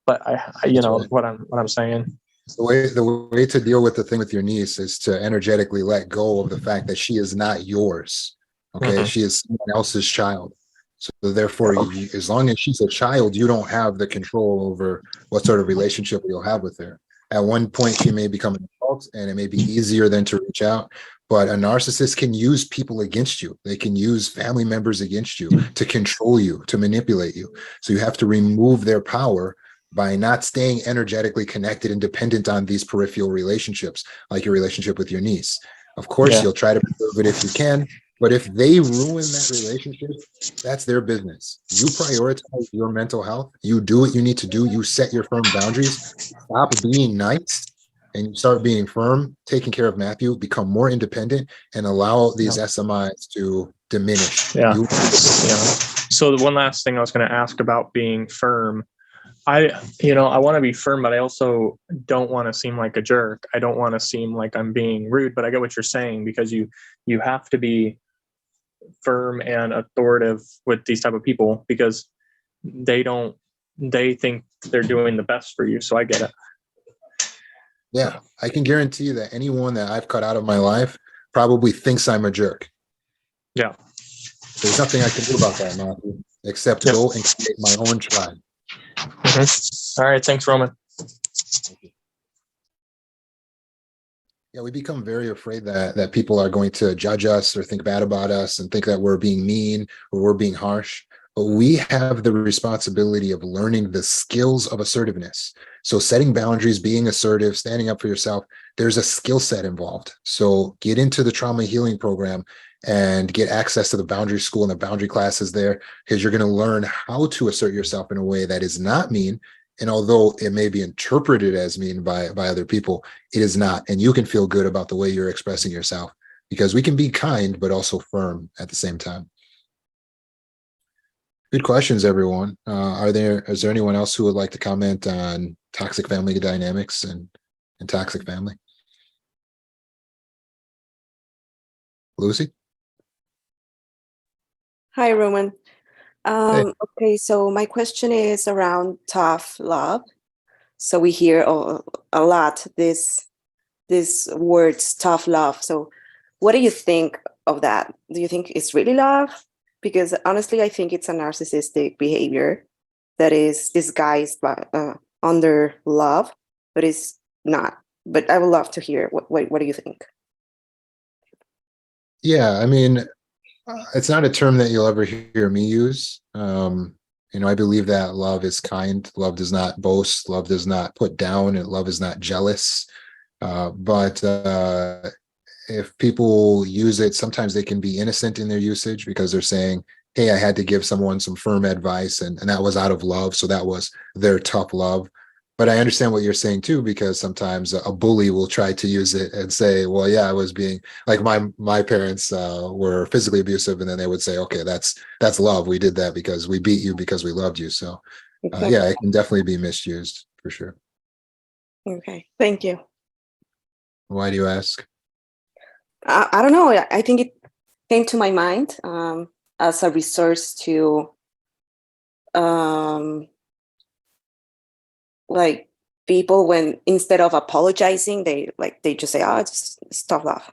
But That's right. what I'm saying. The way to deal with the thing with your niece is to energetically let go of the fact that she is not yours. Okay, Mhm. she is someone else's child. So therefore, as long as she's a child, you don't have the control over what sort of relationship you'll have with her. At one point, she may become an adult, and it may be easier then to reach out. But a narcissist can use people against you. They can use family members against you to control you, to manipulate you. So you have to remove their power by not staying energetically connected and dependent on these peripheral relationships, like your relationship with your niece. Of course, Yeah. you'll try to preserve it if you can, but if they ruin that relationship, that's their business. You prioritize your mental health. You do what you need to do. You set your firm boundaries. Stop being nice and you start being firm, taking care of Matthew, become more independent, and allow these SMIs to diminish. Yeah. So the one last thing I was going to ask about being firm, I want to be firm, but I also don't want to seem like a jerk. I don't want to seem like I'm being rude, but I get what you're saying, because you have to be firm and authoritative with these type of people, because they think they're doing the best for you. So I get it. Yeah, I can guarantee you that anyone that I've cut out of my life probably thinks I'm a jerk. Yeah. There's nothing I can do about that, Matthew, except Yep. go and create my own tribe. All right. Thanks, Roman. Yeah, we become very afraid that people are going to judge us or think bad about us and think that we're being mean or we're being harsh. But we have the responsibility of learning the skills of assertiveness. So setting boundaries, being assertive, standing up for yourself, there's a skill set involved. So get into the trauma healing program and get access to the boundary school and the boundary classes there, because you're going to learn how to assert yourself in a way that is not mean. And although it may be interpreted as mean by other people, it is not. And you can feel good about the way you're expressing yourself, because we can be kind, but also firm at the same time. Good questions, everyone. Is there anyone else who would like to comment on toxic family dynamics and toxic family? Lucy? Hi, Roman. Okay, so my question is around tough love. So we hear a lot this words tough love. So what do you think of that? Do you think it's really love? Because honestly, I think it's a narcissistic behavior that is disguised by, under love, but it's not. But I would love to hear what do you think? Yeah, I mean, it's not a term that you'll ever hear me use. I believe that love is kind. Love does not boast. Love does not put down, and love is not jealous. But if people use it, sometimes they can be innocent in their usage because they're saying, hey, I had to give someone some firm advice, and that was out of love. So that was their tough love. But I understand what you're saying too, because sometimes a bully will try to use it and say, well, yeah, I was being like my parents were physically abusive. And then they would say, okay, that's love. We did that because we beat you because we loved you. So yeah, it can definitely be misused for sure. Okay, thank you. Why do you ask? I don't know. I think it came to my mind as a resource to like people, when instead of apologizing, they just say, oh, it's tough love.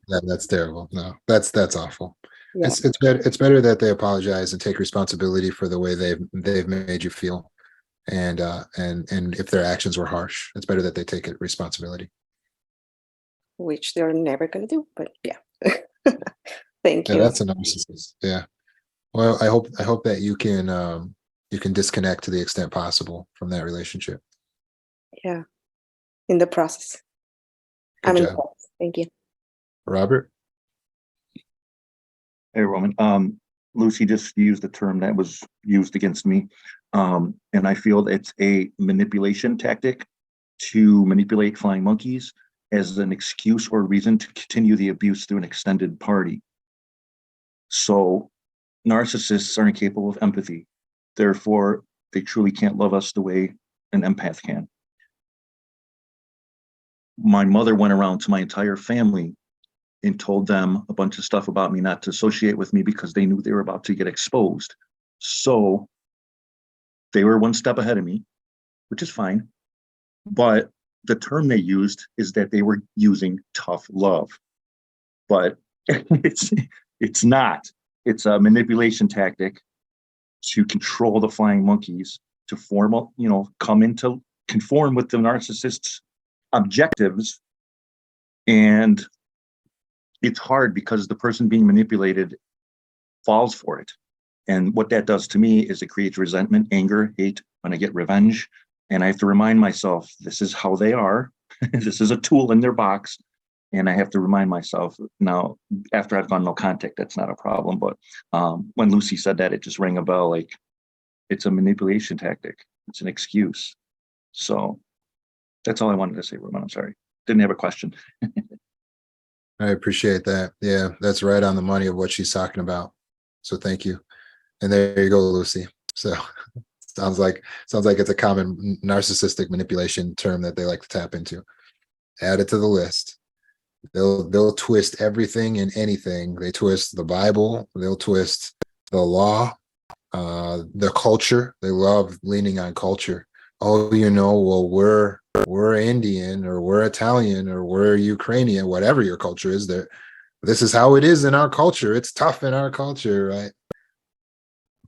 That's terrible. No, that's awful. Yeah. It's better that they apologize and take responsibility for the way they've made you feel. And if their actions were harsh, it's better that they take responsibility. Which they're never going to do, but yeah. Thank you. That's a narcissist. Yeah. Well, I hope that you can disconnect to the extent possible from that relationship. Yeah. In the process. Good I'm in job. the process. Thank you. Robert? Hey, Roman. Lucy just used a term that was used against me. And I feel it's a manipulation tactic to manipulate flying monkeys as an excuse or reason to continue the abuse through an extended party. So narcissists are incapable of empathy. Therefore, they truly can't love us the way an empath can. My mother went around to my entire family and told them a bunch of stuff about me, not to associate with me because they knew they were about to get exposed. So they were one step ahead of me, which is fine. But the term they used is that they were using tough love. But it's not. It's a manipulation tactic to control the flying monkeys, to form, come into conform with the narcissist's objectives. And it's hard because the person being manipulated falls for it. And what that does to me is it creates resentment, anger, hate, when I get revenge. And I have to remind myself, this is how they are. This is a tool in their box. And I have to remind myself now, after I've gone no contact, that's not a problem. But when Lucy said that, it just rang a bell. Like, it's a manipulation tactic. It's an excuse. So that's all I wanted to say, Roman. I'm sorry. Didn't have a question. I appreciate that. Yeah, that's right on the money of what she's talking about. So thank you. And there you go, Lucy. So sounds like it's a common narcissistic manipulation term that they like to tap into. Add it to the list. They'll twist everything and anything. They twist the Bible. They'll twist the law, the culture. They love leaning on culture. Oh, well, we're Indian or we're Italian or we're Ukrainian, whatever your culture is. This is how it is in our culture. It's tough in our culture, right?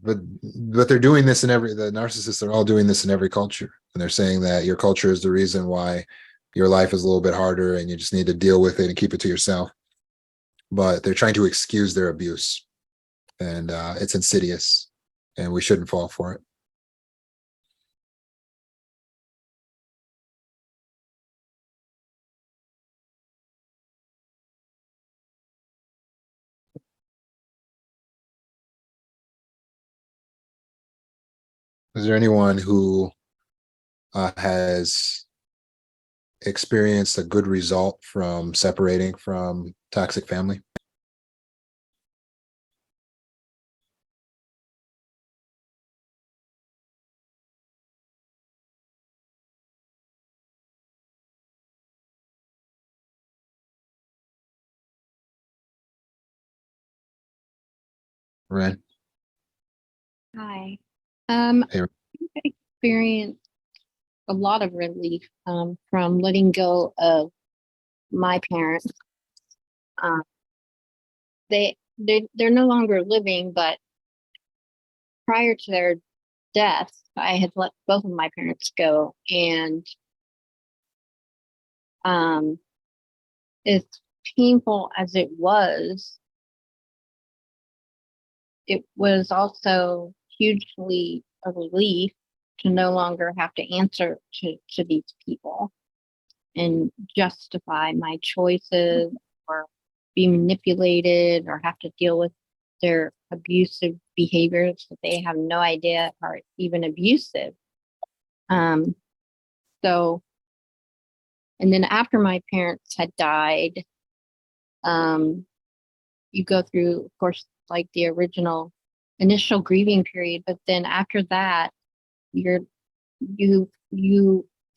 But they're doing this the narcissists are all doing this in every culture. And they're saying that your culture is the reason why your life is a little bit harder and you just need to deal with it and keep it to yourself. But they're trying to excuse their abuse. And it's insidious. And we shouldn't fall for it. Is there anyone who has experienced a good result from separating from toxic family? Ren? Hi. Hey. I experienced a lot of relief from letting go of my parents. They're no longer living, but prior to their death, I had let both of my parents go, and as painful as it was also hugely a relief to no longer have to answer to these people and justify my choices or be manipulated or have to deal with their abusive behaviors that they have no idea are even abusive. So, and then after my parents had died, you go through, of course, like the initial grieving period, but then after that, it's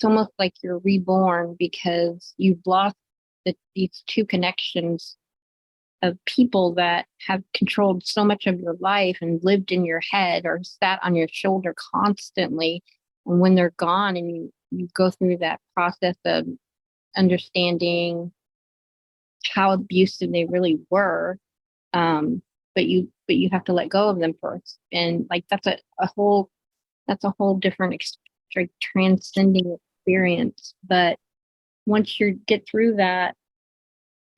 almost like you're reborn because you've lost these two connections of people that have controlled so much of your life and lived in your head or sat on your shoulder constantly. And when they're gone and you go through that process of understanding how abusive they really were, but you have to let go of them first. And like that's a whole different transcending experience. But once you get through that,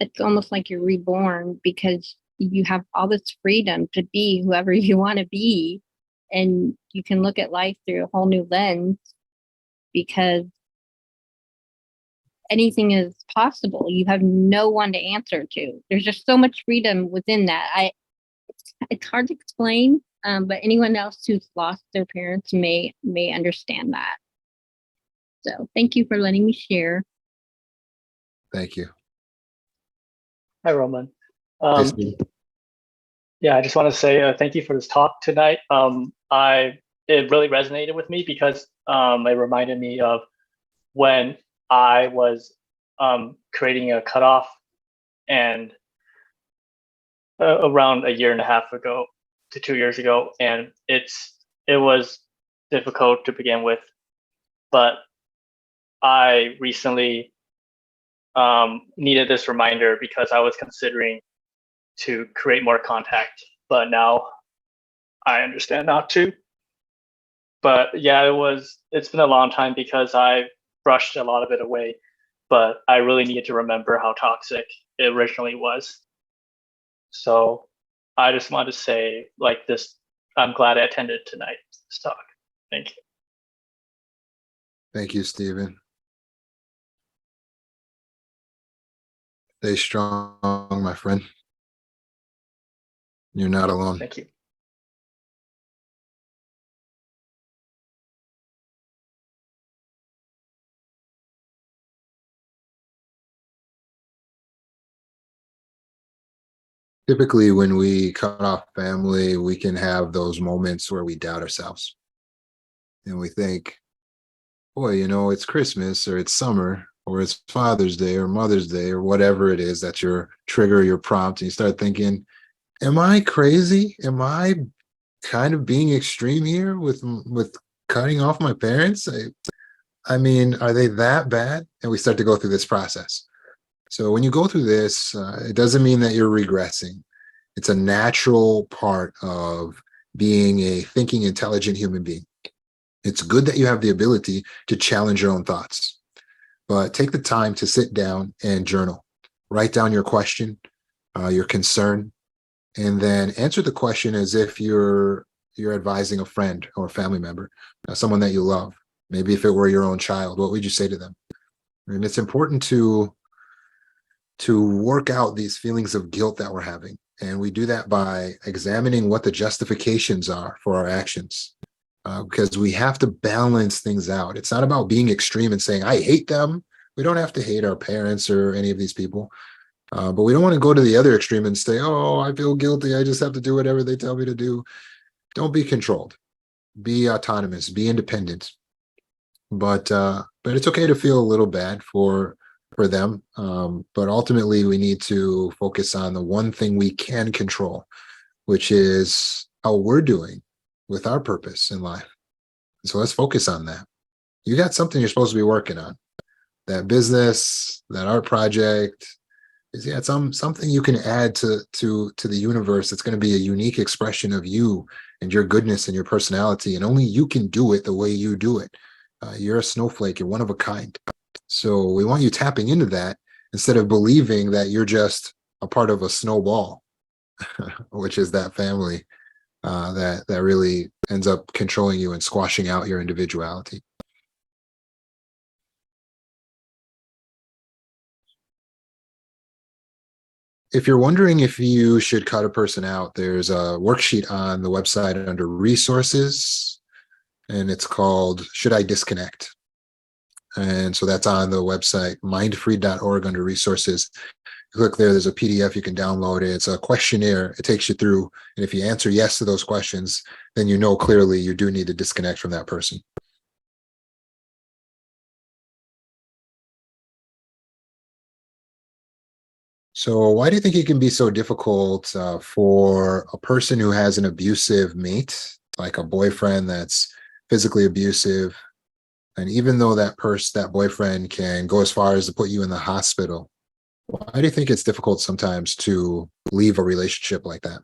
it's almost like you're reborn because you have all this freedom to be whoever you want to be, and you can look at life through a whole new lens because anything is possible. You have no one to answer to. There's just so much freedom within that. It's hard to explain, but anyone else who's lost their parents may understand that. So thank you for letting me share. Thank you. Hi, Roman. Hey, Steve. Yeah, I just want to say thank you for this talk tonight. It really resonated with me because it reminded me of when I was creating a cutoff, and around a year and a half ago to 2 years ago, and it was difficult to begin with, but I recently needed this reminder because I was considering to create more contact, but now I understand not to. But yeah, it's been a long time because I brushed a lot of it away, but I really needed to remember how toxic it originally was. So I just want to say, like, this, I'm glad I attended tonight's talk. Thank you. Thank you, Stephen. Stay strong, my friend. You're not alone. Thank you. Typically, when we cut off family, we can have those moments where we doubt ourselves. And we think, boy, you know, it's Christmas or it's summer or it's Father's Day or Mother's Day or whatever it is that's your trigger, your prompt. And you start thinking, am I crazy? Am I kind of being extreme here with cutting off my parents? I mean, are they that bad? And we start to go through this process. So when you go through this, it doesn't mean that you're regressing. It's a natural part of being a thinking, intelligent human being. It's good that you have the ability to challenge your own thoughts, but take the time to sit down and journal. Write down your question, your concern, and then answer the question as if you're advising a friend or a family member, someone that you love. Maybe if it were your own child, what would you say to them? And it's important to work out these feelings of guilt that we're having. And we do that by examining what the justifications are for our actions, because we have to balance things out. It's not about being extreme and saying, I hate them. We don't have to hate our parents or any of these people. But we don't want to go to the other extreme and say, oh, I feel guilty. I just have to do whatever they tell me to do. Don't be controlled. Be autonomous. Be independent. But it's okay to feel a little bad for them. But ultimately, we need to focus on the one thing we can control, which is how we're doing with our purpose in life. So let's focus on that. You got something you're supposed to be working on. That business, that art project, is something you can add to the universe. It's going to be a unique expression of you and your goodness and your personality, and only you can do it the way you do it. You're a snowflake. You're one of a kind. So we want you tapping into that instead of believing that you're just a part of a snowball, which is that family that really ends up controlling you and squashing out your individuality. If you're wondering if you should cut a person out, there's a worksheet on the website under resources, and it's called Should I Disconnect? And so that's on the website, mindfree.org under resources. You click there, there's a PDF, you can download it. It's a questionnaire. It takes you through. And if you answer yes to those questions, then you know clearly you do need to disconnect from that person. So why do you think it can be so difficult for a person who has an abusive mate, like a boyfriend that's physically abusive, and even though that boyfriend can go as far as to put you in the hospital, why do you think it's difficult sometimes to leave a relationship like that?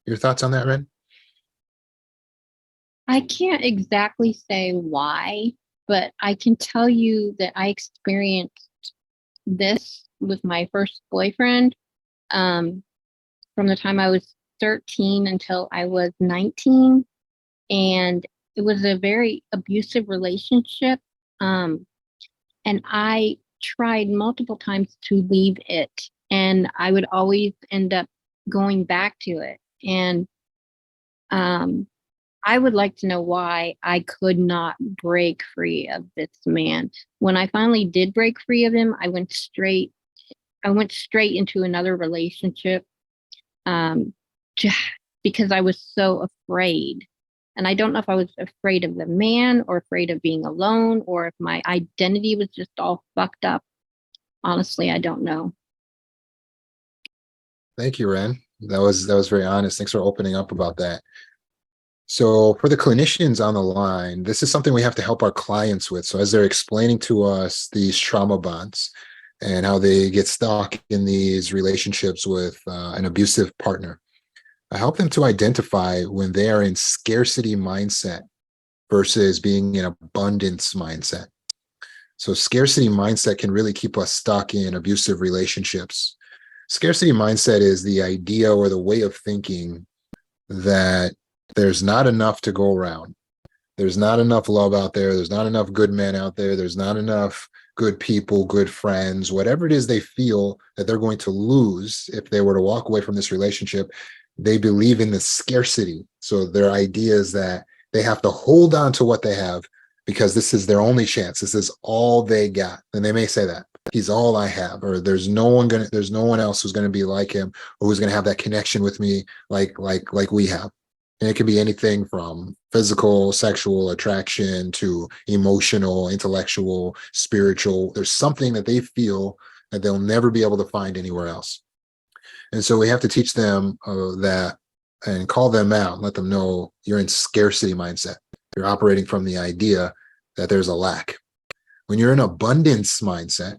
Your thoughts on that, Ren? I can't exactly say why, but I can tell you that I experienced this with my first boyfriend, from the time I was 13 until I was 19. And it was a very abusive relationship. And I tried multiple times to leave it. And I would always end up going back to it. And I would like to know why I could not break free of this man. When I finally did break free of him, I went straight into another relationship, just because I was so afraid. And I don't know if I was afraid of the man or afraid of being alone or if my identity was just all fucked up. Honestly, I don't know. Thank you, Ren. That was very honest. Thanks for opening up about that. So for the clinicians on the line, this is something we have to help our clients with. So as they're explaining to us these trauma bonds and how they get stuck in these relationships with an abusive partner, I help them to identify when they are in scarcity mindset versus being in abundance mindset. So scarcity mindset can really keep us stuck in abusive relationships. Scarcity mindset is the idea or the way of thinking that there's not enough to go around. There's not enough love out there. There's not enough good men out there. There's not enough good people, good friends, whatever it is they feel that they're going to lose if they were to walk away from this relationship. They believe in the scarcity. So their idea is that they have to hold on to what they have because this is their only chance. This is all they got. And they may say that he's all I have, or there's no one else who's going to be like him or who's going to have that connection with me like we have. And it can be anything from physical, sexual attraction to emotional, intellectual, spiritual. There's something that they feel that they'll never be able to find anywhere else. And so we have to teach them that and call them out, and let them know you're in scarcity mindset. You're operating from the idea that there's a lack. When you're in abundance mindset,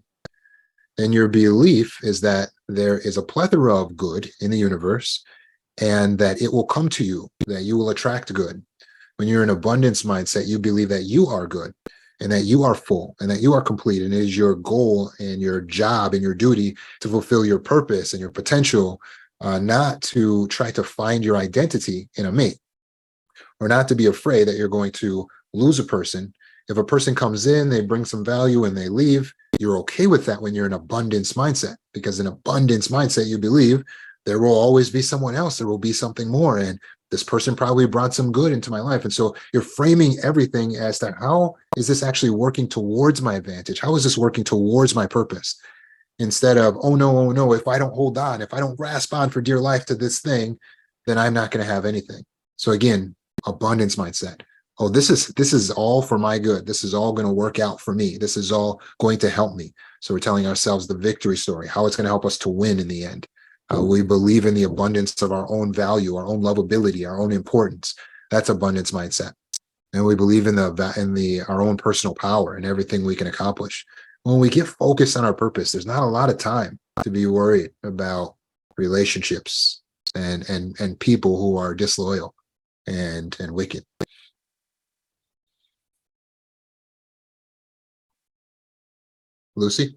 then your belief is that there is a plethora of good in the universe and that it will come to you, that you will attract good. When you're in abundance mindset, you believe that you are good and that you are full and that you are complete. And it is your goal and your job and your duty to fulfill your purpose and your potential, not to try to find your identity in a mate, or not to be afraid that you're going to lose a person. If a person comes in, they bring some value and they leave, you're okay with that when you're in abundance mindset, because in abundance mindset, you believe there will always be someone else. There will be something more. And this person probably brought some good into my life. And so you're framing everything as to how is this actually working towards my advantage? How is this working towards my purpose? Instead of, oh no, if I don't hold on, if I don't grasp on for dear life to this thing, then I'm not going to have anything. So again, abundance mindset. Oh, this is all for my good. This is all going to work out for me. This is all going to help me. So we're telling ourselves the victory story, how it's going to help us to win in the end. We believe in the abundance of our own value, our own lovability, our own importance. That's abundance mindset. And we believe in our own personal power and everything we can accomplish. When we get focused on our purpose, there's not a lot of time to be worried about relationships and people who are disloyal and wicked. Lucy?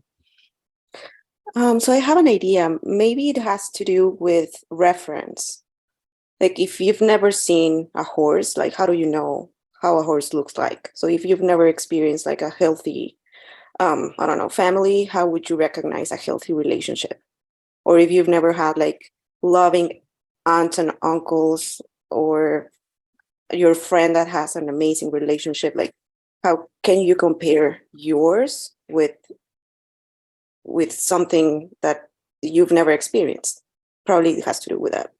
So I have an idea. Maybe it has to do with reference. Like if you've never seen a horse, like how do you know how a horse looks like? So if you've never experienced like a healthy, I don't know, family, how would you recognize a healthy relationship? Or if you've never had like loving aunts and uncles, or your friend that has an amazing relationship, like how can you compare yours with something that you've never experienced? Probably it has to do with that.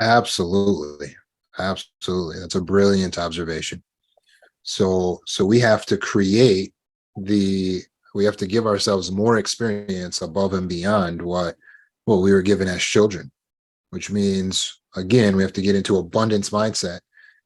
Absolutely. That's a brilliant observation. So we have to we have to give ourselves more experience above and beyond what we were given as children, which means, again, we have to get into abundance mindset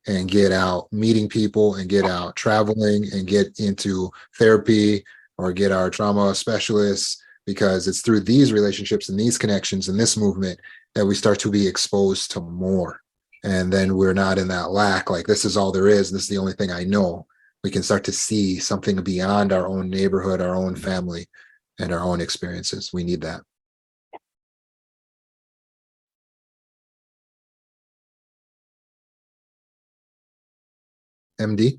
and get out meeting people and get out traveling and get into therapy or get our trauma specialists, because it's through these relationships and these connections and this movement that we start to be exposed to more. And then we're not in that lack, like this is all there is, this is the only thing I know. We can start to see something beyond our own neighborhood, our own family, and our own experiences. We need that. MD?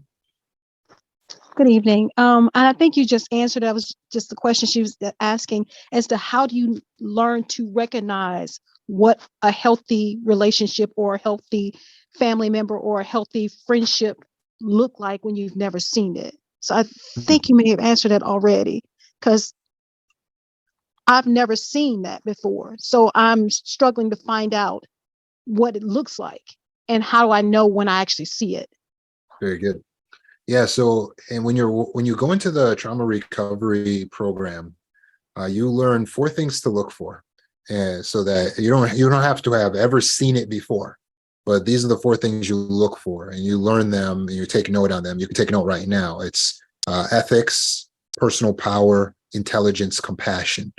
Good evening. And I think you just answered, that was just the question she was asking, as to how do you learn to recognize what a healthy relationship or a healthy family member or a healthy friendship look like when you've never seen it. So I think you may have answered that already, because I've never seen that before. So I'm struggling to find out what it looks like and how do I know when I actually see it. Very good. Yeah. So, and when you go into the trauma recovery program, you learn 4 things to look for, and so that you don't have to have ever seen it before, but these are the 4 things you look for, and you learn them, and you take note on them. You can take a note right now. It's ethics, personal power, intelligence, compassion.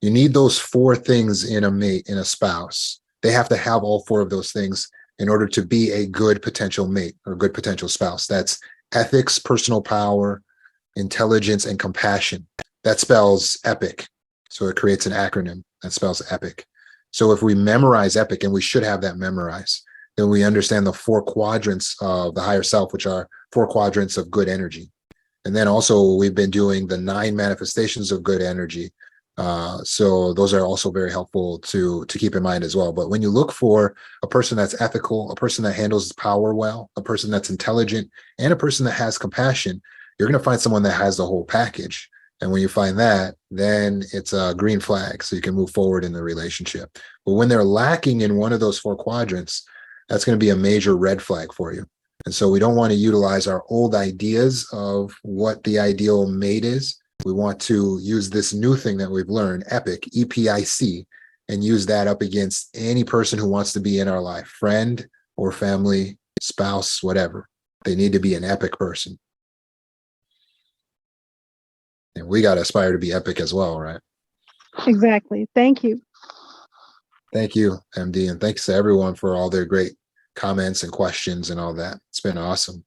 You need those 4 things in a mate, in a spouse. They have to have all 4 of those things in order to be a good potential mate or good potential spouse. That's ethics, personal power, intelligence, and compassion. That spells epic. So it creates an acronym that spells epic. So if we memorize epic, and we should have that memorized, then we understand the 4 quadrants of the higher self, which are 4 quadrants of good energy. And then also we've been doing the 9 manifestations of good energy. So those are also very helpful to keep in mind as well. But when you look for a person that's ethical, a person that handles power well, a person that's intelligent, and a person that has compassion, you're going to find someone that has the whole package. And when you find that, then it's a green flag, so you can move forward in the relationship. But when they're lacking in one of those 4 quadrants, that's going to be a major red flag for you. And so we don't want to utilize our old ideas of what the ideal mate is. We want to use this new thing that we've learned, EPIC, EPIC, and use that up against any person who wants to be in our life, friend or family, spouse, whatever. They need to be an epic person. And we got to aspire to be epic as well, right? Exactly. Thank you. Thank you, MD. And thanks to everyone for all their great comments and questions and all that. It's been awesome.